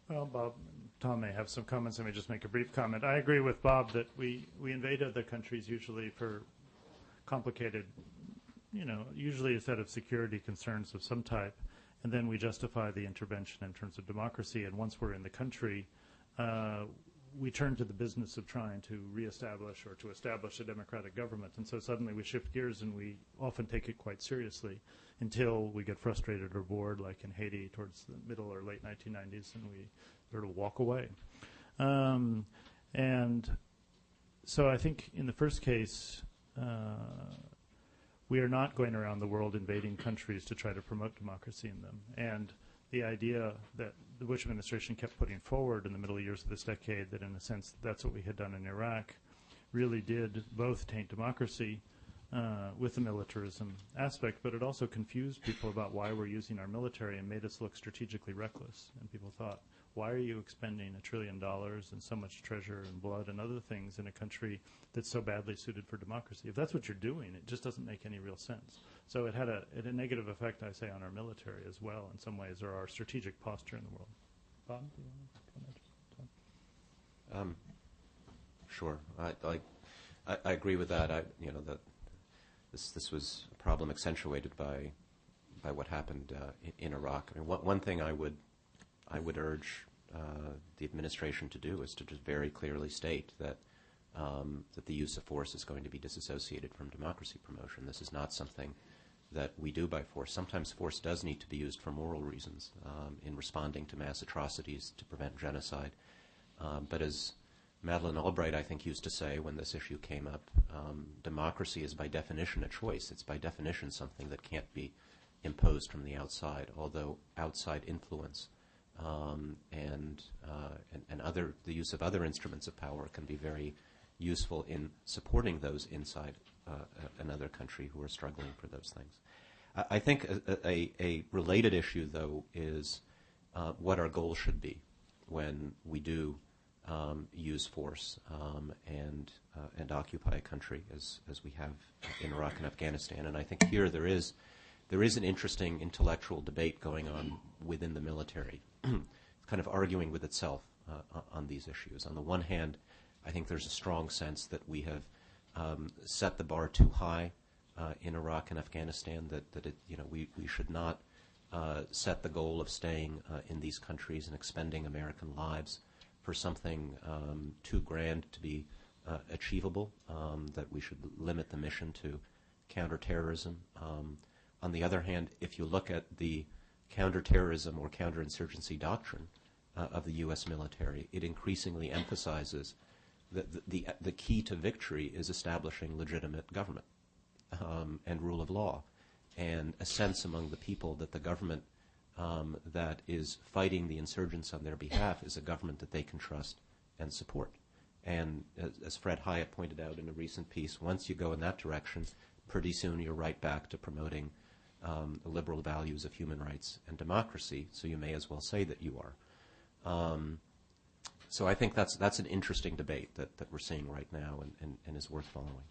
B: Well, Bob, Tom may have some comments. Let me just make a brief comment. I agree with Bob that we invade other countries usually for complicated, usually a set of security concerns of some type, and then we justify the intervention in terms of democracy. And once we're in the country, we turn to the business of trying to reestablish or to establish a democratic government. And so suddenly we shift gears and we often take it quite seriously until we get frustrated or bored, like in Haiti towards the middle or late 1990s, and we sort of walk away. And so I think in the first case, we are not going around the world invading countries to try to promote democracy in them. And the idea that the Bush administration kept putting forward in the middle years of this decade, that in a sense that's what we had done in Iraq, really did both taint democracy with the militarism aspect, but it also confused people about why we're using our military and made us look strategically reckless. And people thought, why are you expending $1 trillion and so much treasure and blood and other things in a country that's so badly suited for democracy? If that's what you're doing, it just doesn't make any real sense. So it had a negative effect, I say, on our military as well in some ways, or our strategic posture in the world. Bob, do you want to comment?
C: Sure. I agree with that. That this was a problem accentuated by what happened in Iraq. I mean, one thing I would urge the administration to do is to just very clearly state that the use of force is going to be disassociated from democracy promotion. This is not something that we do by force. Sometimes force does need to be used for moral reasons in responding to mass atrocities to prevent genocide. But as Madeleine Albright, I think, used to say when this issue came up, democracy is by definition a choice. It's by definition something that can't be imposed from the outside, although outside influence and the use of other instruments of power can be very useful in supporting those inside another country who are struggling for those things. I think a related issue, though, is what our goal should be when we do use force and occupy a country, as we have in Iraq and Afghanistan. And I think here there is an interesting intellectual debate going on within the military, kind of arguing with itself on these issues. On the one hand, I think there's a strong sense that we have set the bar too high in Iraq and Afghanistan, that we should not set the goal of staying in these countries and expending American lives for something too grand to be achievable, that we should limit the mission to counterterrorism. On the other hand, if you look at the counterterrorism or counterinsurgency doctrine of the U.S. military, it increasingly emphasizes that the key to victory is establishing legitimate government and rule of law, and a sense among the people that the government that is fighting the insurgents on their behalf is a government that they can trust and support. And as Fred Hyatt pointed out in a recent piece, once you go in that direction, pretty soon you're right back to promoting the liberal values of human rights and democracy, so you may as well say that you are. So I think that's an interesting debate that we're seeing right now and is worth following.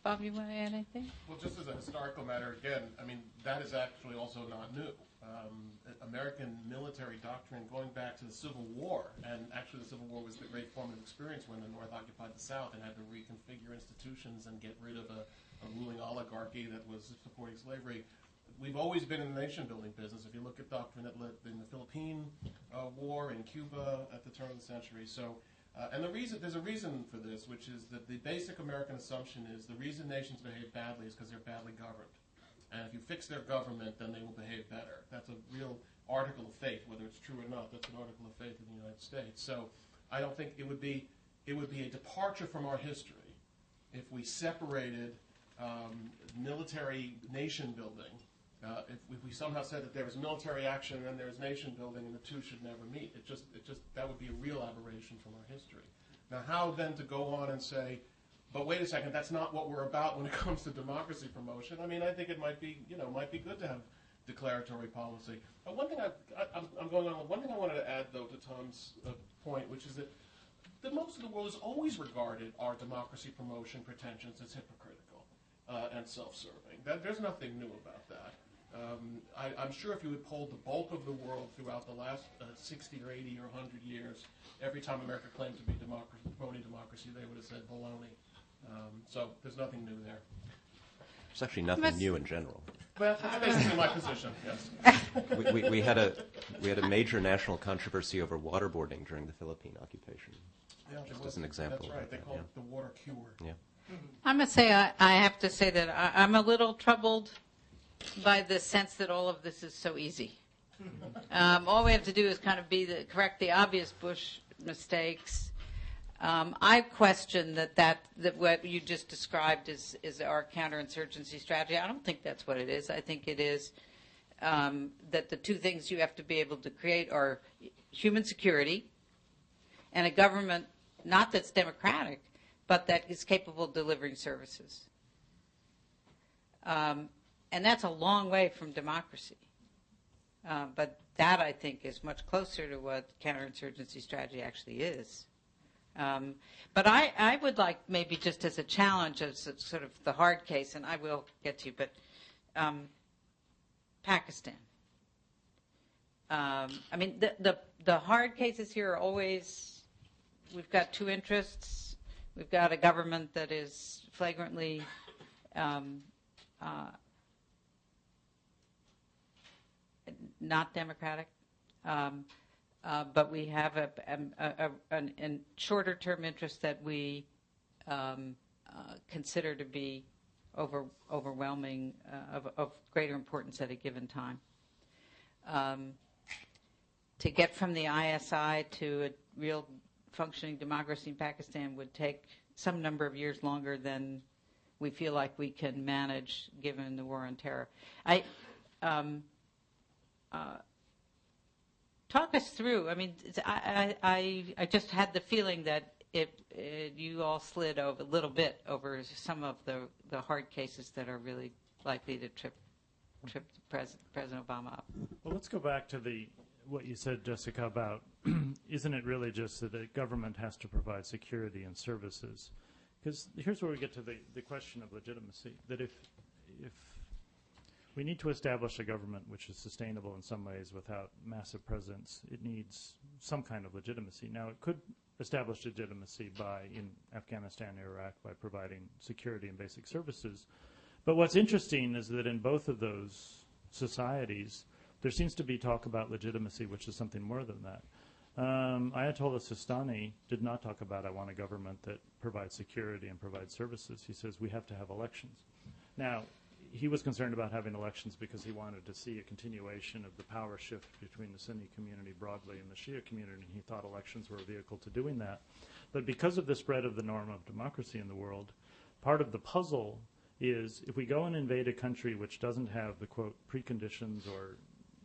A: Bob, you want to add anything?
D: Well, just as a historical matter, again, I mean, that is actually also not new. American military doctrine going back to the Civil War, and actually the Civil War was the great formative experience when the North occupied the South and had to reconfigure institutions and get rid of a ruling oligarchy that was supporting slavery. We've always been in the nation-building business. If you look at doctrine that led in the Philippine War, in Cuba at the turn of the century. So, and there's a reason for this, which is that the basic American assumption is the reason nations behave badly is because they're badly governed. And if you fix their government, then they will behave better. That's a real article of faith, whether it's true or not. That's an article of faith in the United States. So I don't think it would be a departure from our history if we separated military nation building. If we somehow said that there was military action and then there was nation building and the two should never meet, it just that would be a real aberration from our history. Now, how then to go on and say, but wait a second, that's not what we're about when it comes to democracy promotion? I mean, I think it might be good to have declaratory policy. One thing One thing I wanted to add, though, to Tom's point, which is that most of the world has always regarded our democracy promotion pretensions as hypocritical and self-serving. There's nothing new about that. I'm sure if you had polled the bulk of the world throughout the last 60 or 80 or 100 years, every time America claimed to be promoting democracy, they would have said baloney. So there's nothing new there.
C: There's actually nothing new in general.
D: Well, that's basically my position, yes.
C: We had a major national controversy over waterboarding during the Philippine occupation, just as an example.
D: That's right. They called it the water cure.
C: Yeah.
A: I must say, I have to say that I'm a little troubled by the sense that all of this is so easy. All we have to do is kind of correct the obvious Bush mistakes. I question that what you just described is our counterinsurgency strategy. I don't think that's what it is. I think it is that the two things you have to be able to create are human security and a government, not that's democratic, but that is capable of delivering services. And that's a long way from democracy. But that, I think, is much closer to what counterinsurgency strategy actually is. But I would like maybe just as a challenge, as sort of the hard case, and I will get to you, but Pakistan. I mean, the hard cases here are always, we've got two interests. We've got a government that is flagrantly not democratic. But we have a shorter-term interest that we consider to be overwhelming, of greater importance at a given time. To get from the ISI to a real functioning democracy in Pakistan would take some number of years longer than we feel like we can manage given the war on terror. Talk us through. I mean, I just had the feeling that you all slid over a little bit over some of the hard cases that are really likely to trip President Obama up.
B: Well, let's go back to what you said, Jessica, about isn't it really just that the government has to provide security and services? Because here's where we get to the question of legitimacy, that if we need to establish a government which is sustainable in some ways without massive presence, it needs some kind of legitimacy. Now, it could establish legitimacy in Afghanistan or Iraq by providing security and basic services. But what's interesting is that in both of those societies, there seems to be talk about legitimacy, which is something more than that. Ayatollah Sistani did not talk about, I want a government that provides security and provides services. He says we have to have elections. Now, he was concerned about having elections because he wanted to see a continuation of the power shift between the Sunni community broadly and the Shia community, and he thought elections were a vehicle to doing that. But because of the spread of the norm of democracy in the world, part of the puzzle is if we go and invade a country which doesn't have the, quote, preconditions or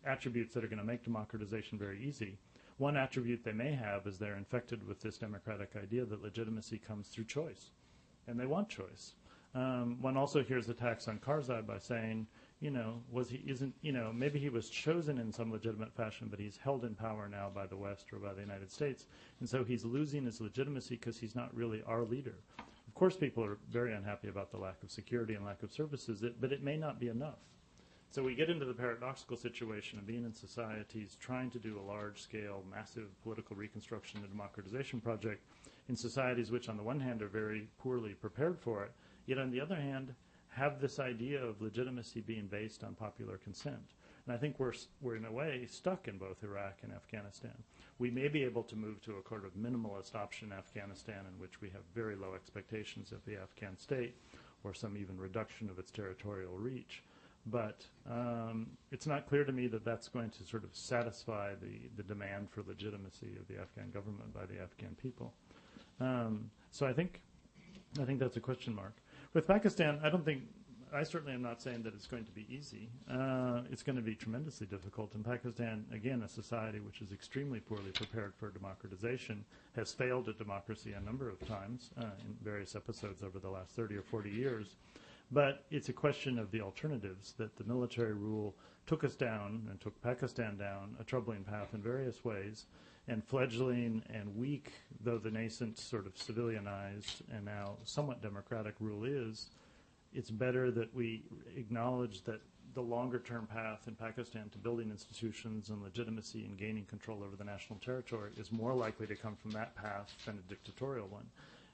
B: attributes that are going to make democratization very easy, one attribute they may have is they're infected with this democratic idea that legitimacy comes through choice, and they want choice. One also hears attacks on Karzai by saying, maybe he was chosen in some legitimate fashion, but he's held in power now by the West or by the United States, and so he's losing his legitimacy because he's not really our leader. Of course, people are very unhappy about the lack of security and lack of services, but it may not be enough. So we get into the paradoxical situation of being in societies trying to do a large-scale, massive political reconstruction and democratization project in societies which, on the one hand, are very poorly prepared for it, yet on the other hand, have this idea of legitimacy being based on popular consent. And I think we're in a way stuck in both Iraq and Afghanistan. We may be able to move to a kind of minimalist option in Afghanistan in which we have very low expectations of the Afghan state or some even reduction of its territorial reach. But it's not clear to me that that's going to sort of satisfy the demand for legitimacy of the Afghan government by the Afghan people. So I think that's a question mark. With Pakistan, I certainly am not saying that it's going to be easy. It's going to be tremendously difficult. In Pakistan, again, a society which is extremely poorly prepared for democratization, has failed at democracy a number of times in various episodes over the last 30 or 40 years. But it's a question of the alternatives, that the military rule took us down and took Pakistan down a troubling path in various ways, and fledgling and weak, though the nascent sort of civilianized and now somewhat democratic rule is, it's better that we acknowledge that the longer-term path in Pakistan to building institutions and legitimacy and gaining control over the national territory is more likely to come from that path than a dictatorial one.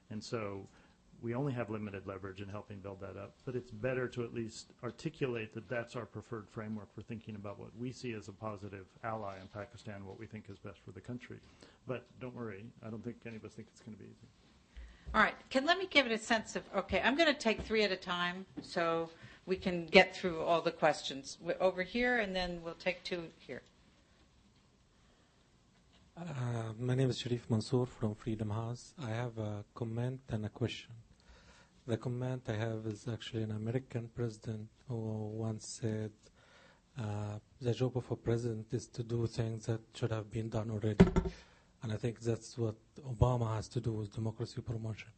B: And so we only have limited leverage in helping build that up, but it's better to at least articulate that that's our preferred framework for thinking about what we see as a positive ally in Pakistan, what we think is best for the country. But don't worry, I don't think any of us think it's going to be easy.
A: All right, let me give it a sense of, okay, I'm going to take three at a time so we can get through all the questions. Over here, and then we'll take two here.
G: My name is Sharif Mansour from Freedom House. I have a comment and a question. The comment I have is actually an American president who once said, the job of a president is to do things that should have been done already. And I think that's what Obama has to do with democracy promotion.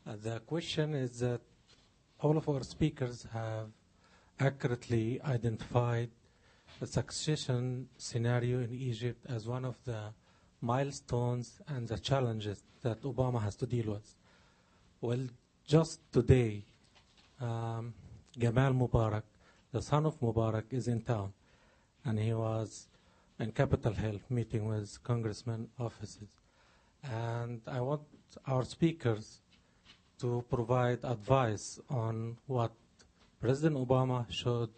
G: The question is that all of our speakers have accurately identified the succession scenario in Egypt as one of the milestones and the challenges that Obama has to deal with. Well, just today, Gamal Mubarak, the son of Mubarak, is in town, and he was in Capitol Hill meeting with congressmen offices. And I want our speakers to provide advice on what President Obama should,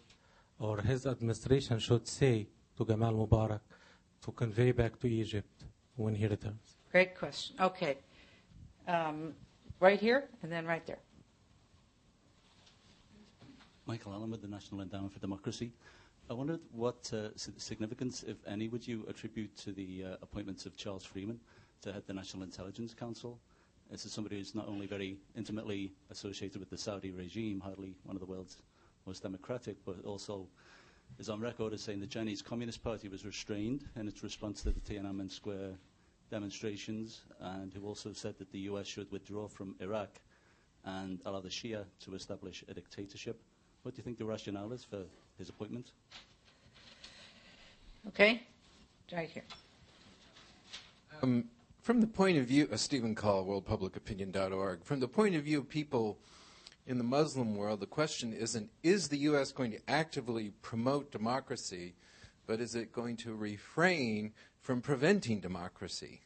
G: or his administration should say to Gamal Mubarak to convey back to Egypt when he returns.
A: Great question. Okay. Right here and then right there.
H: Michael Allen with the National Endowment for Democracy. I wondered what significance, if any, would you attribute to the appointments of Charles Freeman to head the National Intelligence Council? This is somebody who's not only very intimately associated with the Saudi regime, hardly one of the world's most democratic, but also is on record as saying the Chinese Communist Party was restrained in its response to the Tiananmen Square demonstrations, and who also said that the US should withdraw from Iraq and allow the Shia to establish a dictatorship. What do you think the rationale is for his appointment?
A: Okay, right here.
I: From the point of view of Stephen Call, worldpublicopinion.org, from the point of view of people in the Muslim world, the question isn't, is the U.S. going to actively promote democracy, but is it going to refrain from preventing democracy?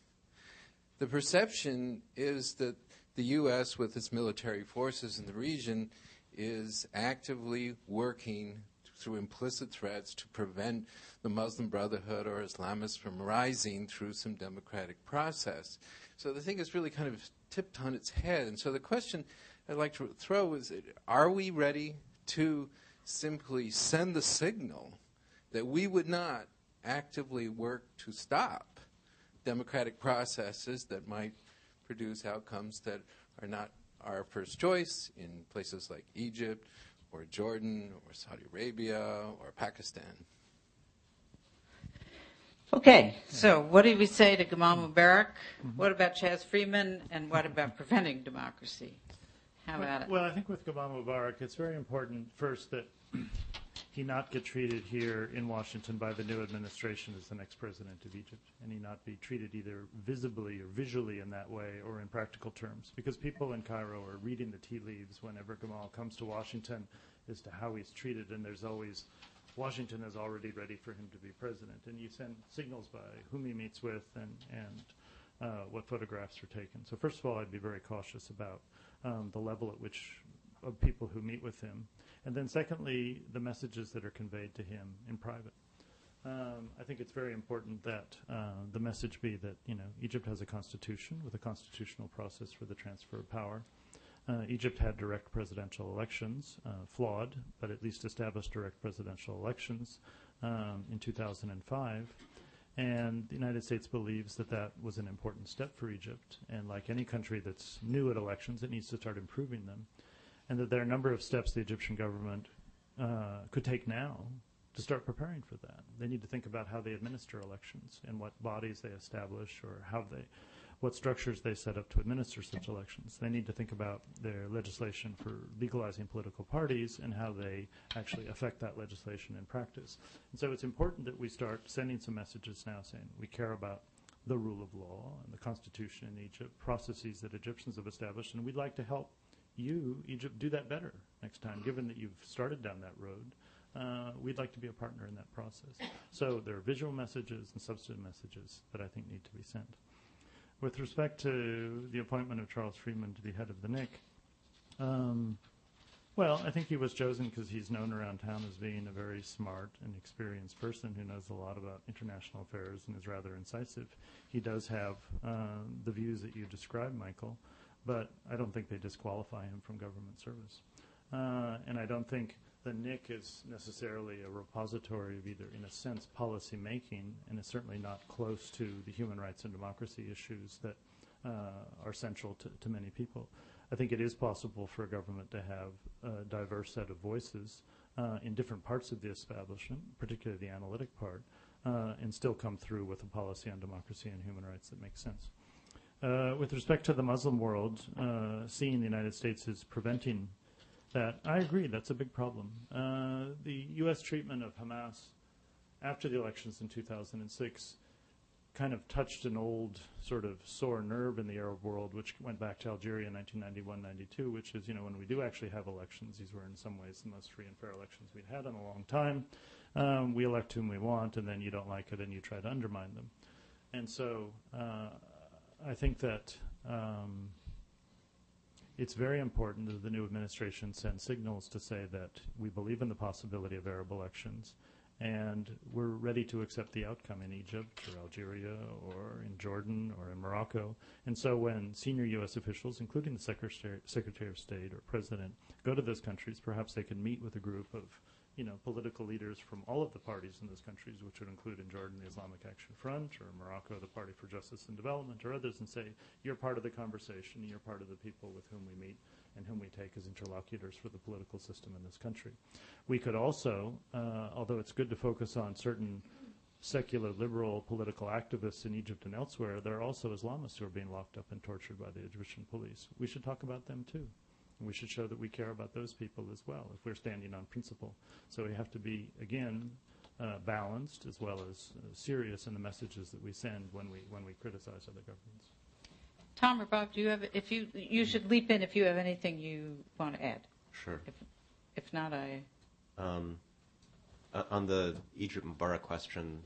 I: The perception is that the U.S., with its military forces in the region, is actively working through implicit threats to prevent the Muslim Brotherhood or Islamists from rising through some democratic process. So the thing is really kind of tipped on its head. And so the question I'd like to throw is, are we ready to simply send the signal that we would not actively work to stop democratic processes that might produce outcomes that are not our first choice in places like Egypt or Jordan or Saudi Arabia or Pakistan?
A: Okay, so what did we say to Gamal Mubarak? What about Chaz Freeman? And what about preventing democracy? How about it?
B: Well, I think with Gamal Mubarak, it's very important, first, that he not get treated here in Washington by the new administration as the next president of Egypt, and he not be treated either visibly or visually in that way or in practical terms, because people in Cairo are reading the tea leaves whenever Gamal comes to Washington as to how he's treated, and there's always, Washington is already ready for him to be president, and you send signals by whom he meets with and what photographs are taken. So first of all, I'd be very cautious about the level at which of people who meet with him. And then secondly, the messages that are conveyed to him in private. I think it's very important that the message be that, Egypt has a constitution with a constitutional process for the transfer of power. Egypt had direct presidential elections, flawed, but at least established direct presidential elections in 2005. And the United States believes that that was an important step for Egypt. And like any country that's new at elections, it needs to start improving them. And that there are a number of steps the Egyptian government could take now to start preparing for that. They need to think about how they administer elections and what bodies they establish or what structures they set up to administer such elections. They need to think about their legislation for legalizing political parties and how they actually affect that legislation in practice. And so it's important that we start sending some messages now saying we care about the rule of law and the constitution in Egypt, processes that Egyptians have established, and we'd like to help you, Egypt, do that better next time, given that you've started down that road. We'd like to be a partner in that process. So there are visual messages and substantive messages that I think need to be sent. With respect to the appointment of Charles Freeman to be head of the NIC, well, I think he was chosen because he's known around town as being a very smart and experienced person who knows a lot about international affairs and is rather incisive. He does have the views that you described, Michael, but I don't think they disqualify him from government service. And I don't think the NIC is necessarily a repository of either, in a sense, policy making, and is certainly not close to the human rights and democracy issues that are central to many people. I think it is possible for a government to have a diverse set of voices in different parts of the establishment, particularly the analytic part, and still come through with a policy on democracy and human rights that makes sense. With respect to the Muslim world, seeing the United States as preventing that, I agree, that's a big problem. The U.S. treatment of Hamas after the elections in 2006 kind of touched an old sort of sore nerve in the Arab world, which went back to Algeria in 1991-92, which is, when we do actually have elections, these were in some ways the most free and fair elections we'd had in a long time. We elect whom we want, and then you don't like it and you try to undermine them. And so I think that it's very important that the new administration send signals to say that we believe in the possibility of Arab elections And we're ready to accept the outcome in Egypt or Algeria or in Jordan or in Morocco. And so when senior U.S. officials, including the Secretary of State or President, go to those countries, perhaps they can meet with a group of political leaders from all of the parties in those countries, which would include in Jordan the Islamic Action Front, or Morocco the Party for Justice and Development, or others, and say, you're part of the conversation, you're part of the people with whom we meet and whom we take as interlocutors for the political system in this country. We could also, although it's good to focus on certain secular liberal political activists in Egypt and elsewhere, there are also Islamists who are being locked up and tortured by the Egyptian police. We should talk about them too. We should show that we care about those people as well if we're standing on principle. So we have to be, again, balanced as well as serious in the messages that we send when we criticize other governments.
A: Tom or Bob, do you have? You should leap in if you have anything you want to add.
C: Sure.
A: If not, I.
C: On the Egypt Mubarak question,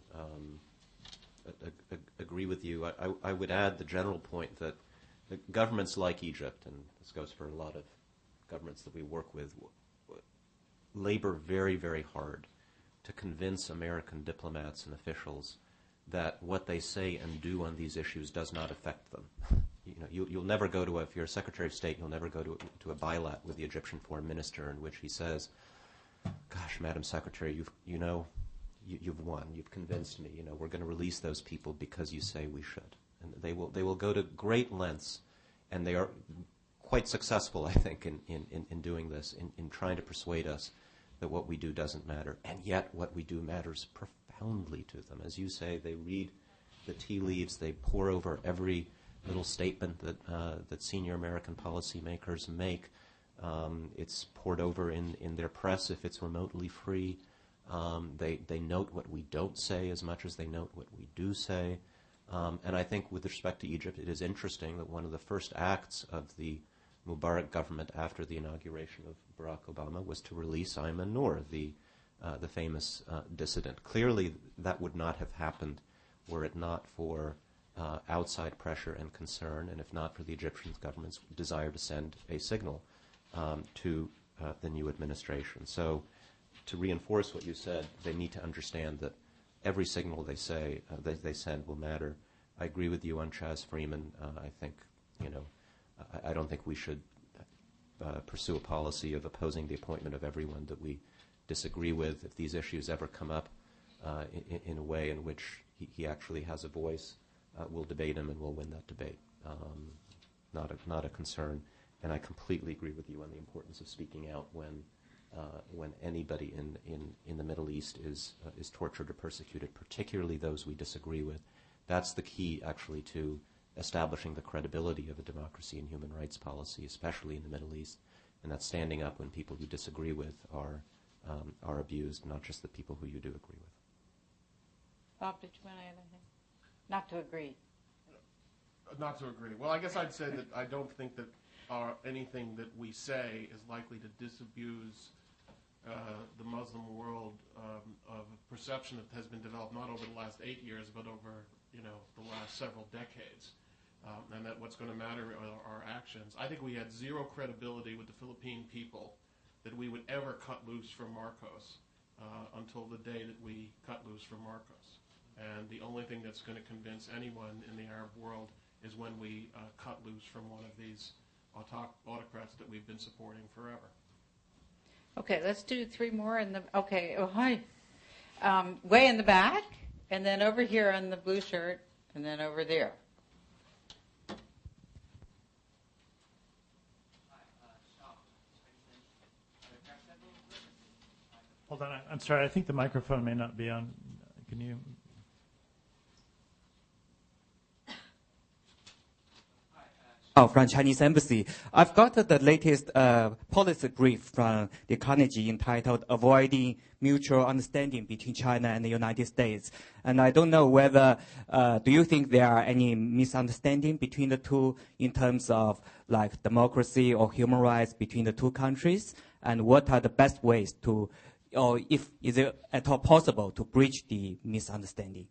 C: agree with you. I would add the general point that the governments like Egypt, and this goes for a lot of governments that we work with, labor very, very hard to convince American diplomats and officials that what they say and do on these issues does not affect them. You'll never go to if you're a Secretary of State, you'll never go to a bilat with the Egyptian Foreign Minister in which he says, "Gosh, Madam Secretary, you've won. You've convinced me. We're going to release those people because you say we should." And they will go to great lengths, and they are quite successful, I think, in doing this, in trying to persuade us that what we do doesn't matter. And yet what we do matters profoundly to them. As you say, they read the tea leaves, they pore over every little statement that senior American policymakers make. It's poured over in their press if it's remotely free. They note what we don't say as much as they note what we do say. And I think with respect to Egypt, it is interesting that one of the first acts of the Mubarak government after the inauguration of Barack Obama was to release Ayman Noor, the famous dissident. Clearly, that would not have happened were it not for outside pressure and concern, and if not for the Egyptian government's desire to send a signal to the new administration. So to reinforce what you said, they need to understand that every signal they say they send will matter. I agree with you on Chaz Freeman. I think, I don't think we should pursue a policy of opposing the appointment of everyone that we disagree with. If these issues ever come up in a way in which he actually has a voice, we'll debate him and we'll win that debate. Not a concern. And I completely agree with you on the importance of speaking out when anybody in the Middle East is tortured or persecuted, particularly those we disagree with. That's the key, actually, to establishing the credibility of a democracy and human rights policy, especially in the Middle East, and that's standing up when people you disagree with are abused, not just the people who you do agree with.
A: Bob, did you want to add anything? Not to agree.
D: Not to agree. Well, I guess I'd say that I don't think that anything that we say is likely to disabuse the Muslim world of a perception that has been developed not over the last 8 years, but over the last several decades, and that what's going to matter are our actions. I think we had zero credibility with the Philippine people that we would ever cut loose from Marcos until the day that we cut loose from Marcos. And the only thing that's going to convince anyone in the Arab world is when we cut loose from one of these autocrats that we've been supporting forever.
A: Okay, let's do 3 more. Hi. Way in the back, and then over here on the blue shirt, and then over there.
B: Hold on, I'm sorry, I think the microphone may not be on. Can you?
J: From Chinese Embassy. I've got the latest policy brief from the Carnegie entitled Avoiding Mutual Understanding Between China and the United States. And I don't know whether, do you think there are any misunderstanding between the two in terms of like democracy or human rights between the two countries? And what are the best ways to, or is it at all possible to bridge the misunderstanding?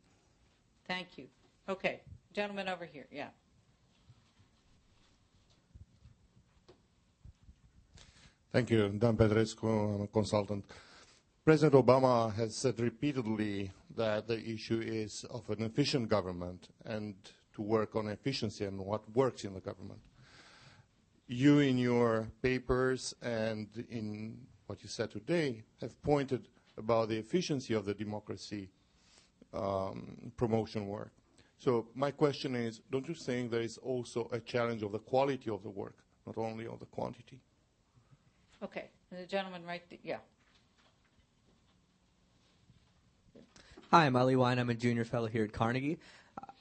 A: Thank you. Okay, gentleman over here, yeah.
K: Thank you. Dan Pedrescu, I'm a consultant. President Obama has said repeatedly that the issue is of an efficient government and to work on efficiency and what works in the government. You, in your papers and in what you said today, have pointed about the efficiency of the democracy promotion work. So my question is, don't you think there is also a challenge of the quality of the work, not only of the quantity?
A: Okay. And the gentleman right there, yeah.
L: Hi, I'm Ali Wine. I'm a junior fellow here at Carnegie.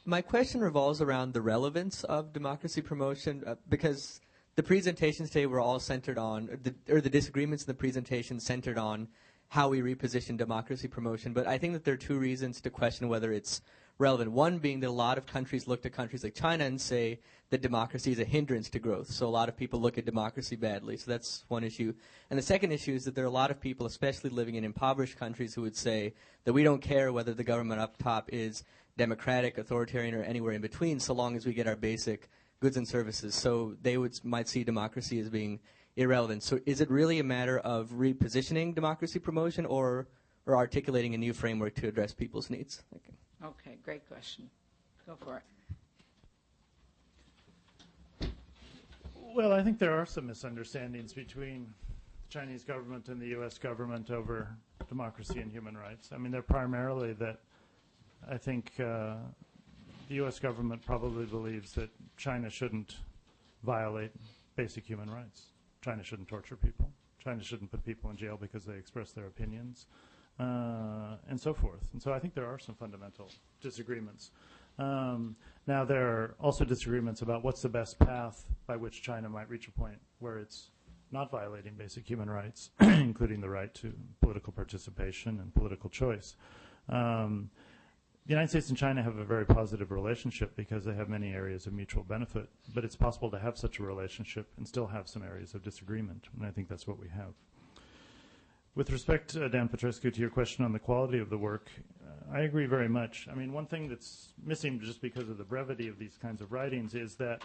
L: My question revolves around the relevance of democracy promotion because the presentations today were all centered on, the disagreements in the presentation centered on how we reposition democracy promotion. But I think that there are two reasons to question whether it's relevant. One being that a lot of countries look to countries like China and say that democracy is a hindrance to growth. So a lot of people look at democracy badly. So that's one issue. And the second issue is that there are a lot of people, especially living in impoverished countries, who would say that we don't care whether the government up top is democratic, authoritarian, or anywhere in between, so long as we get our basic goods and services. So they might see democracy as being irrelevant. So is it really a matter of repositioning democracy promotion or articulating a new framework to address people's needs? Thank you.
A: Okay, great question. Go for it.
B: Well, I think there are some misunderstandings between the Chinese government and the U.S. government over democracy and human rights. I mean, they're primarily that I think the U.S. government probably believes that China shouldn't violate basic human rights. China shouldn't torture people. China shouldn't put people in jail because they express their opinions, and so forth. And so I think there are some fundamental disagreements. Now, there are also disagreements about what's the best path by which China might reach a point where it's not violating basic human rights, including the right to political participation and political choice. The United States and China have a very positive relationship because they have many areas of mutual benefit, but it's possible to have such a relationship and still have some areas of disagreement, and I think that's what we have. With respect, Dan Petrescu, to your question on the quality of the work, I agree very much. I mean, one thing that's missing just because of the brevity of these kinds of writings is that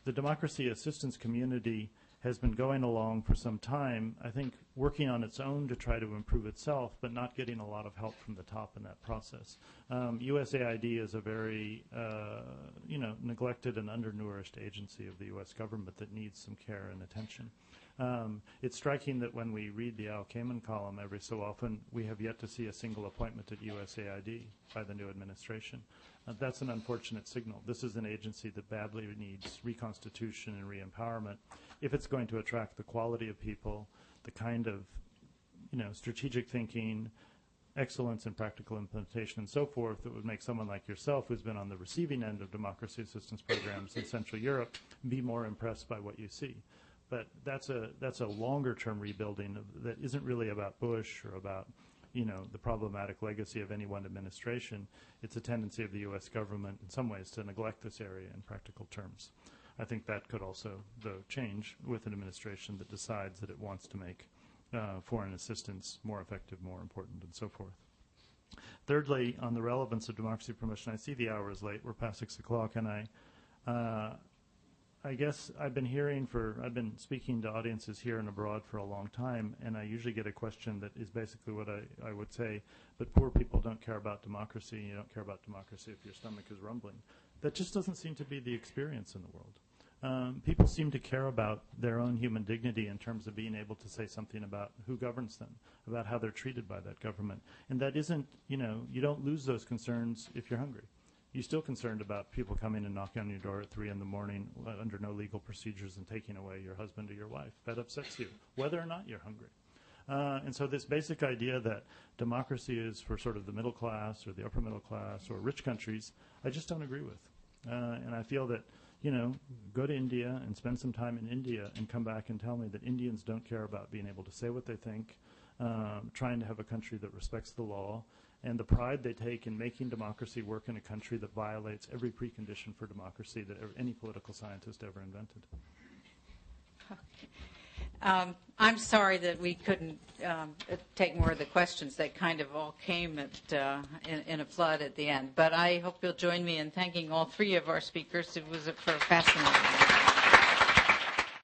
B: the democracy assistance community has been going along for some time, I think, working on its own to try to improve itself, but not getting a lot of help from the top in that process. USAID is a very, neglected and undernourished agency of the U.S. government that needs some care and attention. It's striking that when we read the Al Kamen column every so often, we have yet to see a single appointment at USAID by the new administration. That's an unfortunate signal. This is an agency that badly needs reconstitution and re-empowerment if it's going to attract the quality of people, the kind of strategic thinking, excellence in practical implementation, and so forth that would make someone like yourself, who's been on the receiving end of democracy assistance programs in Central Europe, be more impressed by what you see. But that's a longer-term rebuilding that isn't really about Bush or about the problematic legacy of any one administration. It's a tendency of the U.S. government in some ways to neglect this area in practical terms. I think that could also, though, change with an administration that decides that it wants to make foreign assistance more effective, more important, and so forth. Thirdly, on the relevance of democracy promotion, I see the hour is late. We're past 6 o'clock, and I guess I've been speaking to audiences here and abroad for a long time, and I usually get a question that is basically what I would say, but poor people don't care about democracy, and you don't care about democracy if your stomach is rumbling. That just doesn't seem to be the experience in the world. People seem to care about their own human dignity in terms of being able to say something about who governs them, about how they're treated by that government. And that isn't, you don't lose those concerns if you're hungry. You're still concerned about people coming and knocking on your door at 3 in the morning under no legal procedures and taking away your husband or your wife. That upsets you, whether or not you're hungry. And so this basic idea that democracy is for sort of the middle class or the upper middle class or rich countries, I just don't agree with. And I feel that, go to India and spend some time in India and come back and tell me that Indians don't care about being able to say what they think, trying to have a country that respects the law, and the pride they take in making democracy work in a country that violates every precondition for democracy that any political scientist ever invented.
A: I'm sorry that we couldn't take more of the questions. They kind of all came in a flood at the end. But I hope you'll join me in thanking all three of our speakers. It was fascinating.